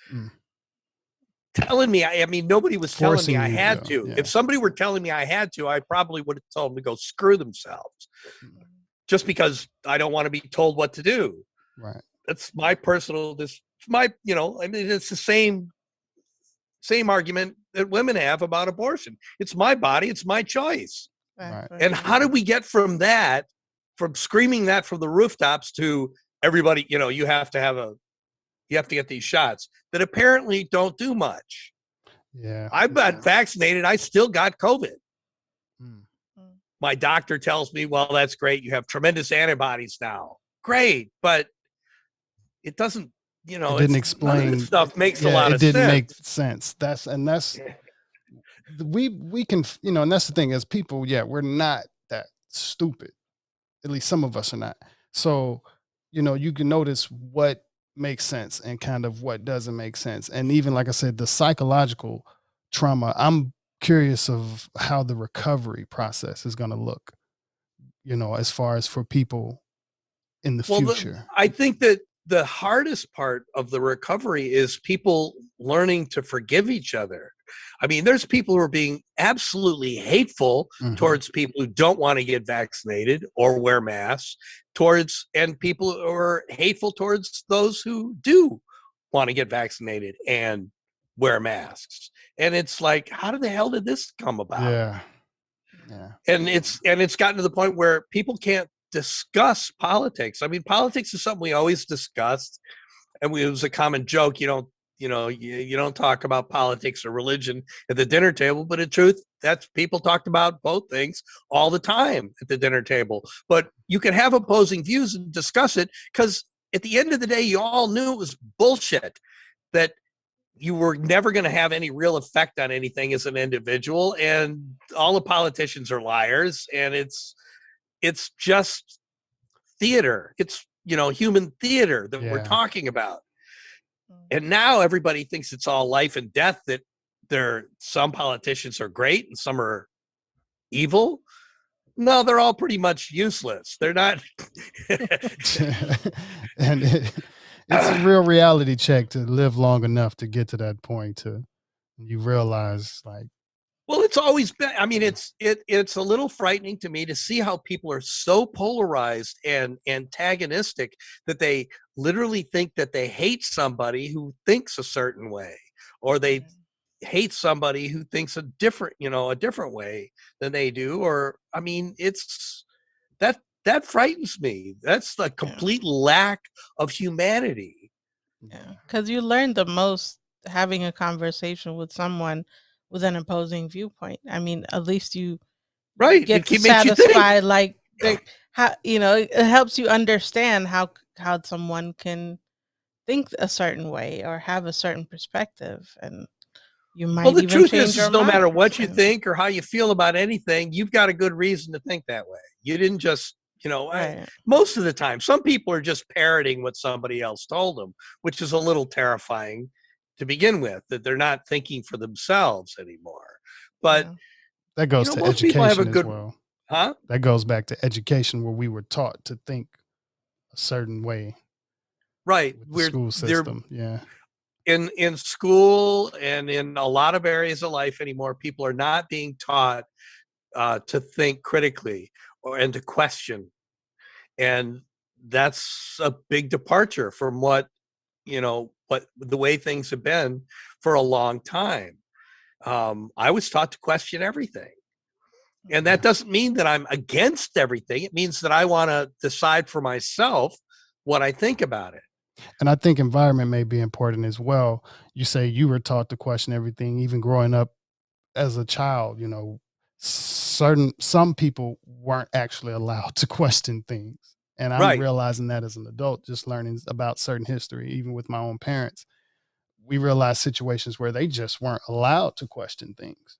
Telling me, I mean, nobody was telling me I had to. If somebody were telling me I had to, I probably would have told them to go screw themselves, just because I don't want to be told what to do. Right. That's my personal, I mean, it's the same argument that women have about abortion. It's my body, it's my choice. Right. And how did we get from screaming that from the rooftops to everybody, you have to get these shots that apparently don't do much. Yeah. I got vaccinated. I still got COVID. My doctor tells me, well, that's great. You have tremendous antibodies now. Great. But it doesn't, it didn't explain. None of this stuff makes a lot of sense. It didn't make sense. That's we can, and that's the thing, as people, we're not that stupid. At least some of us are not. So, you can notice what makes sense and kind of what doesn't make sense. And even, like I said, the psychological trauma, I'm curious of how the recovery process is going to look, as far as for people in the future. I think that the hardest part of the recovery is people learning to forgive each other. I mean, there's people who are being absolutely hateful towards people who don't want to get vaccinated or wear masks, and people who are hateful towards those who do want to get vaccinated and wear masks. And it's like, how the hell did this come about? Yeah. And it's gotten to the point where people can't discuss politics. I mean, politics is something we always discussed, and it was a common joke. You don't talk about politics or religion at the dinner table, but in truth, that's people talked about both things all the time at the dinner table. But you can have opposing views and discuss it, because at the end of the day, you all knew it was bullshit, that you were never going to have any real effect on anything as an individual, and all the politicians are liars, and it's just theater. It's human theater that we're talking about. And now everybody thinks it's all life and death, that some politicians are great and some are evil. No, they're all pretty much useless. They're not. And it's a real reality check to live long enough to get to that point to you realize, like, well, it's always been. I mean, it's a little frightening to me to see how people are so polarized and antagonistic that they literally think that they hate somebody who thinks a certain way, or they hate somebody who thinks a different way than they do. Or, I mean, it's that frightens me. That's the complete lack of humanity. Yeah, because you learn the most having a conversation with someone with an opposing viewpoint. I mean, at least you get to satisfy, like, how it helps you understand how someone can think a certain way or have a certain perspective, and you might. Well, the truth is no matter what you think or how you feel about anything, you've got a good reason to think that way. You didn't just. Most of the time, some people are just parroting what somebody else told them, which is a little terrifying. to begin with, that they're not thinking for themselves anymore. But Yeah. That goes to most people have a education as good, well. huh? That goes back to education, where we were taught to think a certain way Right. with the We're school they're system. Yeah. in school and in a lot of areas of life anymore. People are not being taught to think critically and to question, and that's a big departure from what the way things have been for a long time. I was taught to question everything. And that Yeah. doesn't mean that I'm against everything. It means that I want to decide for myself what I think about it. And I think environment may be important as well. You say you were taught to question everything, even growing up as a child, some people weren't actually allowed to question things. And I'm Right. realizing that as an adult, just learning about certain history, even with my own parents, we realized situations where they just weren't allowed to question things.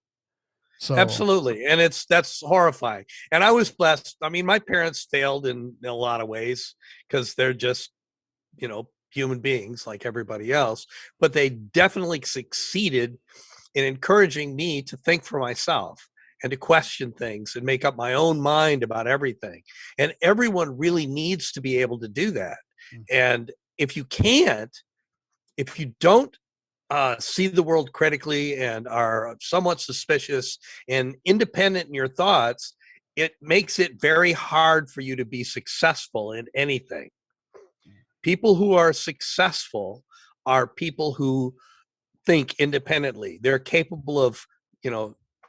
So Absolutely. And that's horrifying. And I was blessed. I mean, my parents failed in a lot of ways because they're just, human beings like everybody else, but they definitely succeeded in encouraging me to think for myself and to question things and make up my own mind about everything. And everyone really needs to be able to do that. mm, And if you can't, if you don't see the world critically and are somewhat suspicious and independent in your thoughts, it makes it very hard for you to be successful in anything. People who are successful are people who think independently. They're capable of,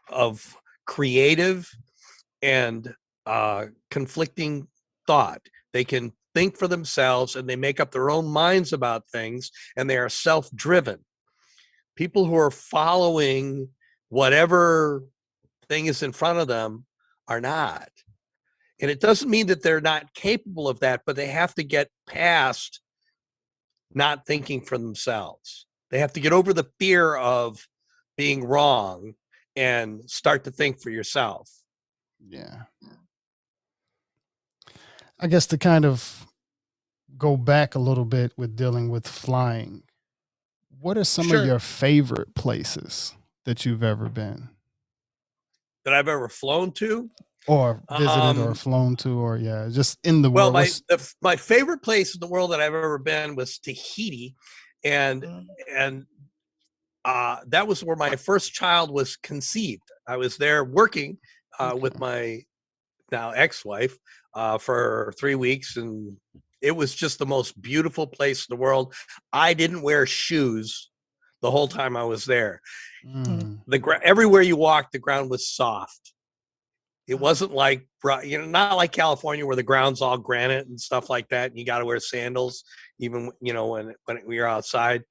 of creative and conflicting thought. They can think for themselves and they make up their own minds about things, and they are self-driven. People who are following whatever thing is in front of them are not. And it doesn't mean that they're not capable of that, but they have to get past not thinking for themselves. They have to get over the fear of being wrong and start to think for yourself. yeah, I guess to kind of go back a little bit with dealing with flying, what are some of Sure. your favorite places that you've ever been That I've ever flown to. or visited or Um, flown to, or yeah, just in the well, world? my What's my favorite place in the world that I've ever been was Tahiti, and Mm. and that was where my first child was conceived. I was there working with okay? my now ex-wife for 3 weeks, and it was just the most beautiful place in the world. I didn't wear shoes the whole time I was there. Mm. Mm, Everywhere you walked, the ground was soft. It Wow. wasn't like, not like California where the ground's all granite and stuff like that, and you got to wear sandals even when you're outside.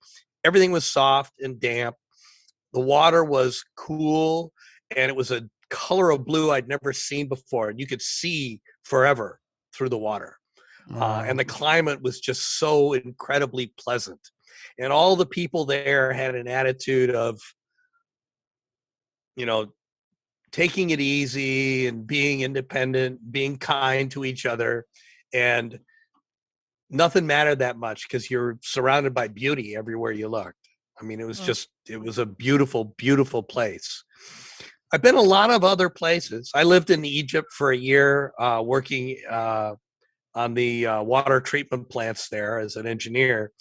Everything was soft and damp. The water was cool, and it was a color of blue I'd never seen before, and you could see forever through the water. And wow. the climate was just so incredibly pleasant, and all the people there had an attitude of, you know, taking it easy and being independent, being kind to each other, and nothing mattered that much because you're surrounded by beauty everywhere you looked. I mean, Mm. it was a beautiful, beautiful place. I've been a lot of other places. I lived in Egypt for a year, working on the water treatment plants there as an engineer.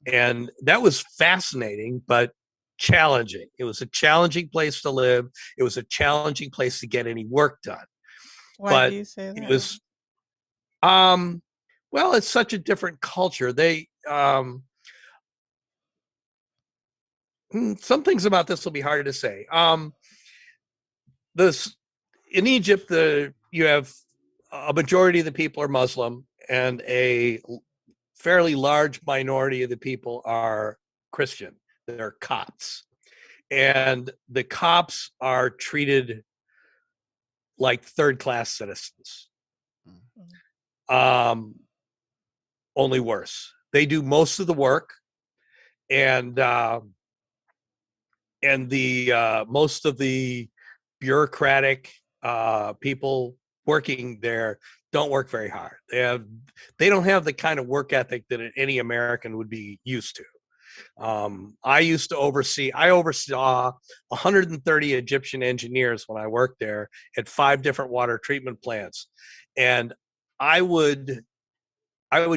And that was fascinating, but challenging. It was a challenging place to live. It was a challenging place to get any work done. Why do But you say it that? was, well, it's such a different culture. Some things about this will be harder to say. This in Egypt, you have a majority of the people are Muslim, and a fairly large minority of the people are Christian. They're Copts, and the Copts are treated like third class citizens. Mm. Um, Only worse. They do most of the work, and the most of the bureaucratic people working there don't work very hard. They don't have the kind of work ethic that any American would be used to. I oversaw 130 Egyptian engineers when I worked there at 5 different water treatment plants. And I would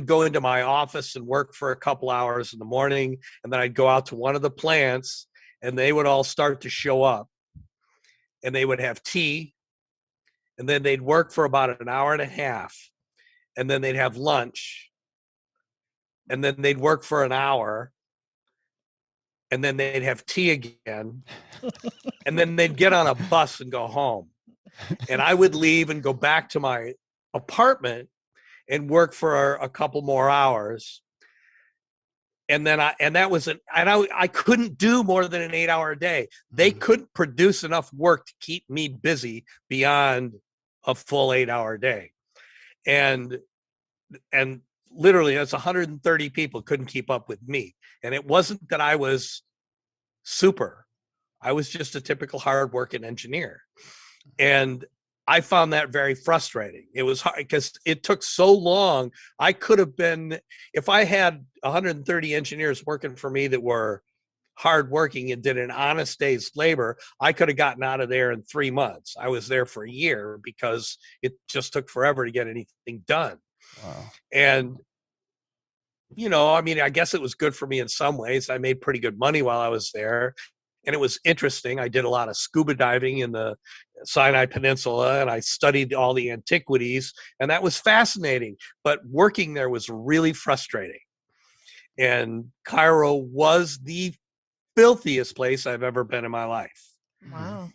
go into my office and work for a couple hours in the morning, and then I'd go out to one of the plants, and they would all start to show up, and they would have tea, and then they'd work for about an hour and a half, and then they'd have lunch, and then they'd work for an hour, and then they'd have tea again, and then they'd get on a bus and go home. And I would leave and go back to my apartment and work for a couple more hours. And then I couldn't do more than an 8-hour day. They couldn't produce enough work to keep me busy beyond a full 8-hour day. And literally, that's 130 people couldn't keep up with me. And it wasn't that I was super. I was just a typical hardworking engineer. And I found that very frustrating. It was hard because it took so long. I could have been, if I had 130 engineers working for me that were hardworking and did an honest day's labor, I could have gotten out of there in 3 months. I was there for a year because it just took forever to get anything done. Wow. And, I mean, I guess it was good for me in some ways. I made pretty good money while I was there. And it was interesting. I did a lot of scuba diving in the Sinai Peninsula, and I studied all the antiquities, and that was fascinating. But working there was really frustrating. And Cairo was the filthiest place I've ever been in my life. Wow.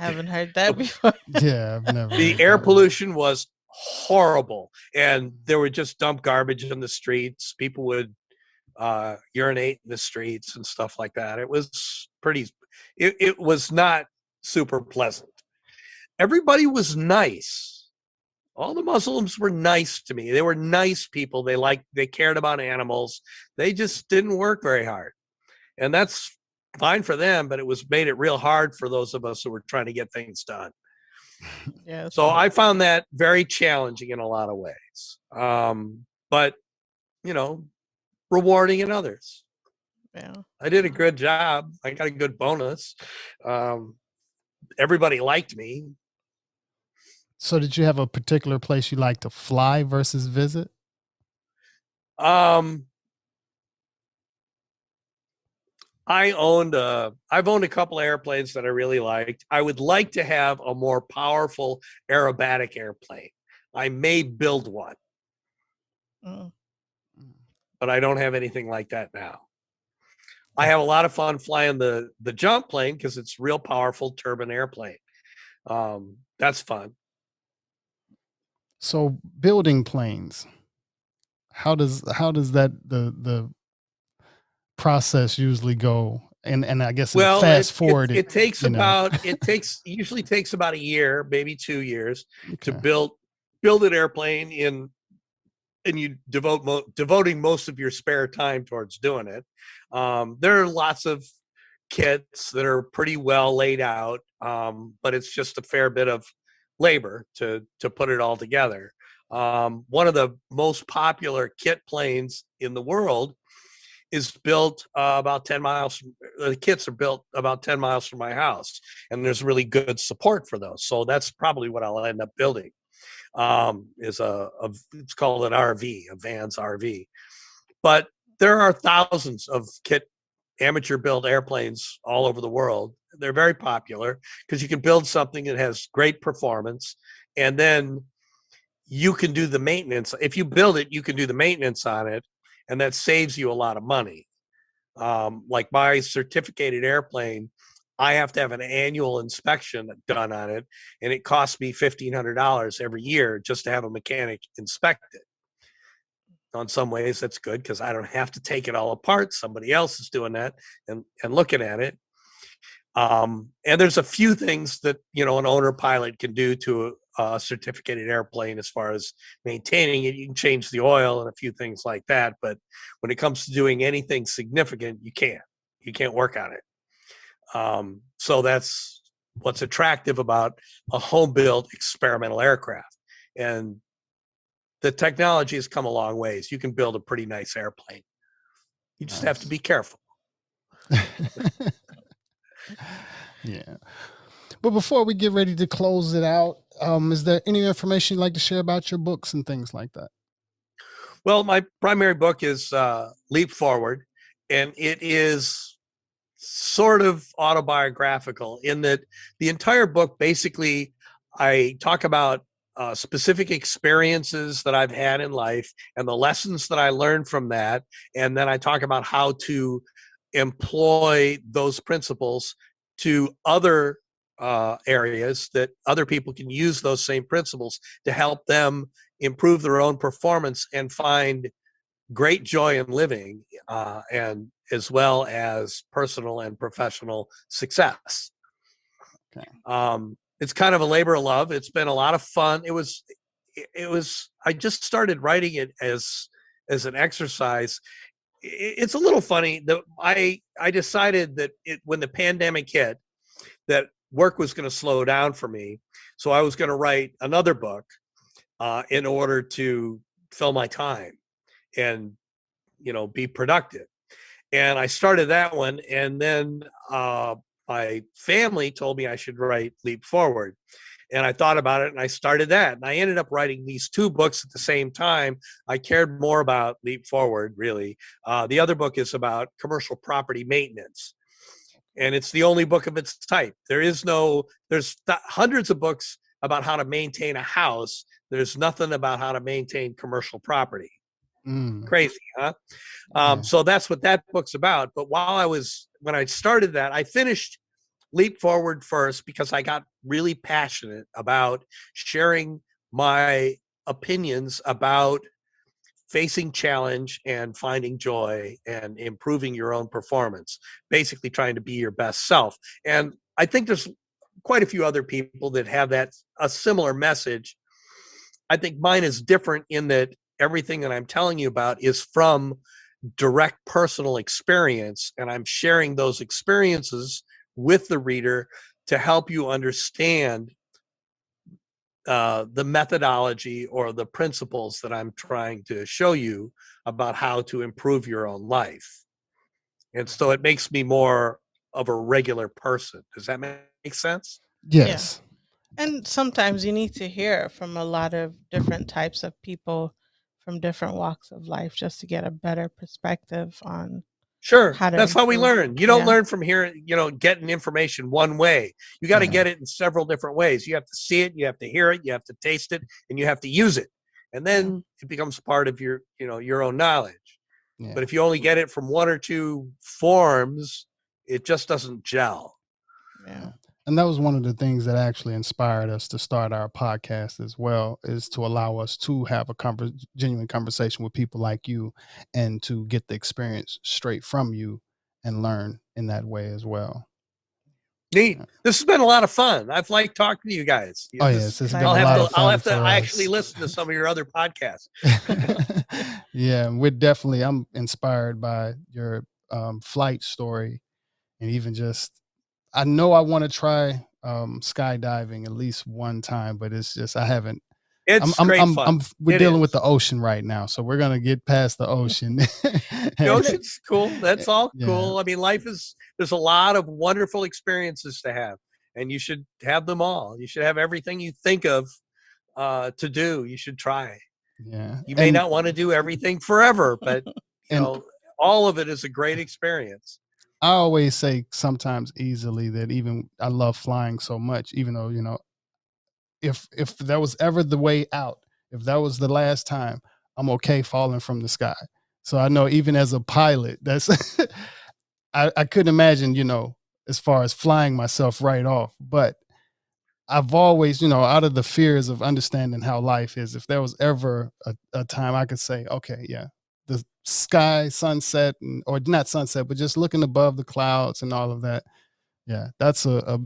I haven't heard that before. Yeah, I've never. The air pollution was horrible, and there would just dump garbage in the streets. People would urinate in the streets and stuff like that. It was it was not super pleasant. Everybody was nice. All the Muslims were nice to me. They were nice people. They cared about animals. They just didn't work very hard. And that's fine for them, but made it real hard for those of us who were trying to get things done. Yes. So I found that very challenging in a lot of ways. But, rewarding in others. Yeah. I did a good job. I got a good bonus. Everybody liked me. So did you have a particular place you like to fly versus visit? I've owned a couple of airplanes that I really liked. I would like to have a more powerful aerobatic airplane. I may build one, but I don't have anything like that now. I have a lot of fun flying the jump plane because it's real powerful turbine airplane. That's fun. So building planes, how does that the process usually go? And I guess Well, fast forward it usually takes about a year, maybe 2 years to build an airplane and you devoting most of your spare time towards doing it. There are lots of kits that are pretty well laid out, but it's just a fair bit of labor to put it all together. One of the most popular kit planes in the world is built about 10 miles. The kits are built about 10 miles from my house, and there's really good support for those. So that's probably what I'll end up building. It's called an RV, a Vans RV. But there are thousands of amateur built airplanes all over the world. They're very popular because you can build something that has great performance, and then you can do the maintenance. If you build it, you can do the maintenance on it, and that saves you a lot of money. Like my certificated airplane, I have to have an annual inspection done on it, and it costs me $1,500 every year just to have a mechanic inspect it. On some ways, that's good because I don't have to take it all apart. Somebody else is doing that and looking at it. And there's a few things that an owner pilot can do to a certificated airplane as far as maintaining it. You can change the oil and a few things like that, but when it comes to doing anything significant, you can't work on it. So that's what's attractive about a home built experimental aircraft. And the technology has come a long ways. You can build a pretty nice airplane. You just have to Nice. be careful. Yeah. But before we get ready to close it out, is there any information you'd like to share about your books and things like that? Well, my primary book is Leap Forward, and it is sort of autobiographical in that the entire book, basically, I talk about specific experiences that I've had in life and the lessons that I learned from that. And then I talk about how to employ those principles to other areas that other people can use those same principles to help them improve their own performance and find great joy in living, and as well as personal and professional success. Okay. It's kind of a labor of love. It's been a lot of fun. It was I just started writing it as an exercise. It's a little funny that I decided that when the pandemic hit, that work was going to slow down for me, so I was going to write another book in order to fill my time and be productive. And I started that one, and then my family told me I should write Leap Forward. And I thought about it, and I started that. And I ended up writing these two books at the same time. I cared more about Leap Forward, really. The other book is about commercial property maintenance, and it's the only book of its type. There's hundreds of books about how to maintain a house. There's nothing about how to maintain commercial property. Crazy, huh? Yeah. So that's what that book's about. But when I started that, I finished Leap Forward first because I got really passionate about sharing my opinions about facing challenge and finding joy and improving your own performance, basically trying to be your best self. And I think there's quite a few other people that have a similar message. I think mine is different in that everything that I'm telling you about is from direct personal experience, and I'm sharing those experiences with the reader to help you understand the methodology or the principles that I'm trying to show you about how to improve your own life. And so it makes me more of a regular person. Does that make sense? Yeah. Yes. And sometimes you need to hear from a lot of different types of people from different walks of life just to get a better perspective on Sure. how to That's how we improve. learn. You don't Yeah. learn from hearing, getting information one way. You got to Yeah. get it in several different ways. You have to see it, you have to hear it, you have to taste it, and you have to use it. And then it becomes part of your own knowledge. Yeah. But if you only get it from one or two forms, it just doesn't gel. Yeah. And that was one of the things that actually inspired us to start our podcast as well, is to allow us to have a genuine conversation with people like you and to get the experience straight from you and learn in that way as well. Neat. Yeah. This has been a lot of fun. I've liked talking to you guys. Oh, yes. It's been I'll a have lot to of fun for actually us. listen to some of your other podcasts. Yeah, I'm inspired by your flight story, and even just, I know I want to try skydiving at least one time, but it's just, I haven't. It's great fun. We're It dealing with is. the ocean right now, so we're gonna get past the ocean. The ocean's cool. That's all Yeah. cool. I mean, there's a lot of wonderful experiences to have, and you should have them all. You should have everything you think of to do. You should try. Yeah. You may not want to do everything forever, but And all of it is a great experience. I always say sometimes easily that even I love flying so much, even though, if that was ever the way out, if that was the last time, I'm okay falling from the sky. So I know even as a pilot, that's I couldn't imagine, as far as flying myself right off. But I've always, out of the fears of understanding how life is, if there was ever a time I could say, okay, yeah, the sky, sunset, or not sunset, but just looking above the clouds and all of that. Yeah, that's a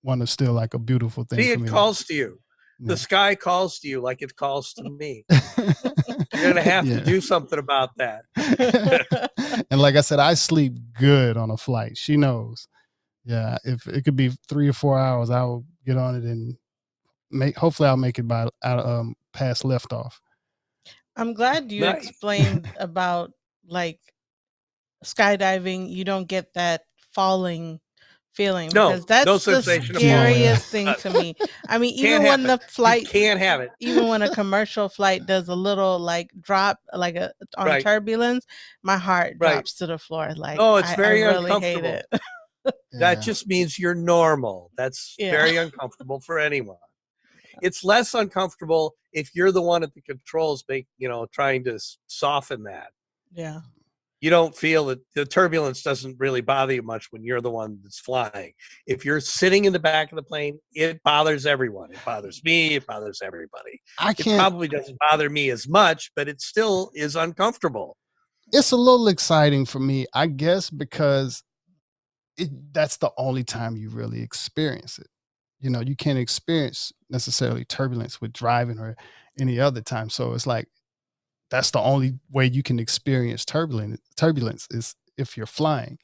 one of still like a beautiful thing See, for it me. calls to you. Yeah. The sky calls to you like it calls to me. You're going to have to do something about that. And like I said, I sleep good on a flight. She knows. Yeah, if it could be 3 or 4 hours, I'll get on it and hopefully I'll make it by past liftoff. I'm glad you Nice. explained about like skydiving, you don't get that falling feeling No, because that's no the sensation of falling. scariest thing to me. I mean, even Can't when happen. the flight, You can't have it. even when a commercial flight does a little like drop, like on Right. turbulence, my heart Right. drops to the floor. Like, No, it's I very really hate uncomfortable. it. That Yeah. just means you're normal. That's Yeah. very uncomfortable for anyone. It's less uncomfortable if you're the one at the controls, trying to soften that. Yeah. You don't feel that the turbulence doesn't really bother you much when you're the one that's flying. If you're sitting in the back of the plane, it bothers everyone. It bothers me. It bothers everybody. I It can't. probably doesn't bother me as much, but it still is uncomfortable. It's a little exciting for me, I guess, because that's the only time you really experience it. You can't experience necessarily turbulence with driving or any other time. So it's like that's the only way you can experience turbulence is if you're flying.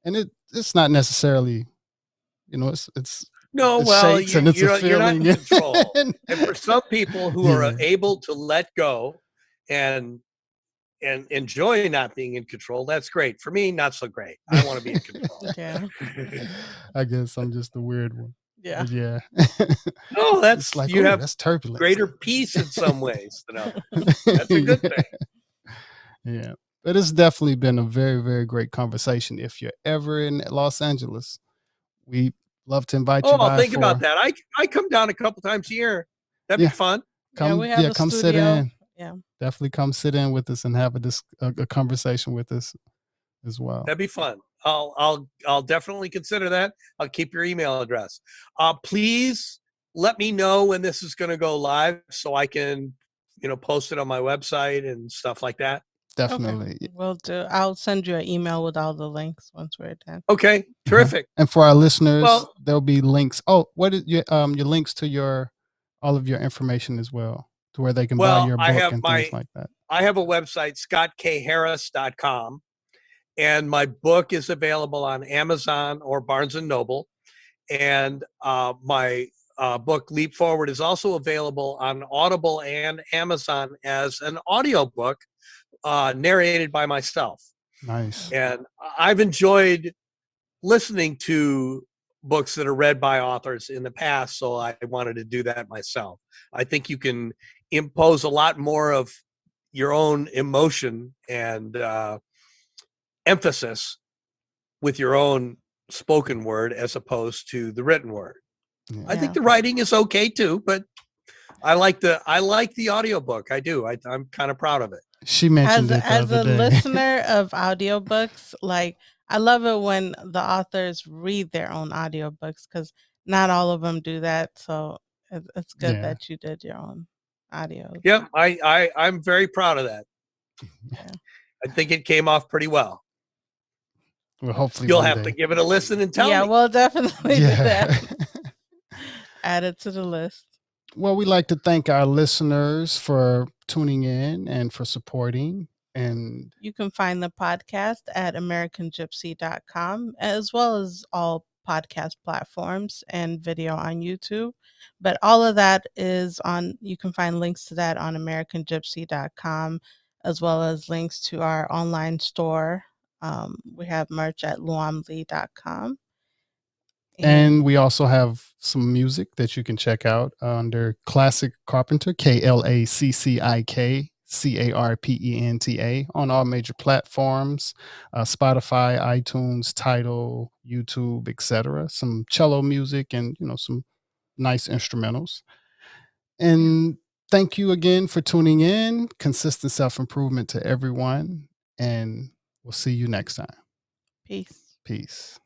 And it's not necessarily, it's No, it well, shakes and it's a you're not in feeling. control. And And for some people who yeah. are able to let go and enjoy not being in control, that's great. For me, not so great. I want to be in control. Yeah. I guess I'm just the weird one. Yeah. But yeah. No, It's like, you oh, have that's turbulence. greater peace in some ways than others. That's a good thing. Yeah. But it's definitely been a very, very great conversation. If you're ever in Los Angeles, we love to invite you Oh, I'll by think for about that. I come down a couple times a year. That'd Yeah. be fun. Yeah, we have a come sit studio. in. Yeah. Definitely come sit in with us and have a conversation with us as well. That'd be fun. I'll definitely consider that. I'll keep your email address. Please let me know when this is going to go live so I can, post it on my website and stuff like that. Definitely. Okay. Will do. I'll send you an email with all the links once we're done. Okay, terrific. And for our listeners, Well, there'll be links. Oh, what is your links to all of your information as well, to where they can buy your I book have and things like that. I have a website, scottkharris.com, and my book is available on Amazon or Barnes and Noble. And my book Leap Forward is also available on Audible and Amazon as an audiobook narrated by myself. Nice. And I've enjoyed listening to books that are read by authors in the past, so I wanted to do that myself. I think you can impose a lot more of your own emotion and emphasis with your own spoken word as opposed to the written word. Yeah. I think the writing is okay too, but I like the audiobook. I do. I'm kind of proud of it. She mentioned it the As other a day. listener of audiobooks, like I love it when the authors read their own audiobooks because not all of them do that. So it's good Yeah. that you did your own audios. Yep, I'm very proud of that. Yeah. I think it came off pretty well. Well, hopefully You'll one have day. to give it a listen and tell Yeah, me. we'll definitely do Yeah. that. Add it to the list. Well, we'd like to thank our listeners for tuning in and for supporting. And You can find the podcast at AmericanGypsy.com, as well as all podcast platforms and video on YouTube. But all of that is you can find links to that on AmericanGypsy.com, as well as links to our online store. We have merch at luamlee.com. And we also have some music that you can check out under Classic Carpenter, KLACCIKCARPENTA, on all major platforms, Spotify, iTunes, Tidal, YouTube, etc. Some cello music and some nice instrumentals. And thank you again for tuning in. Consistent self-improvement to everyone. And we'll see you next time. Peace. Peace.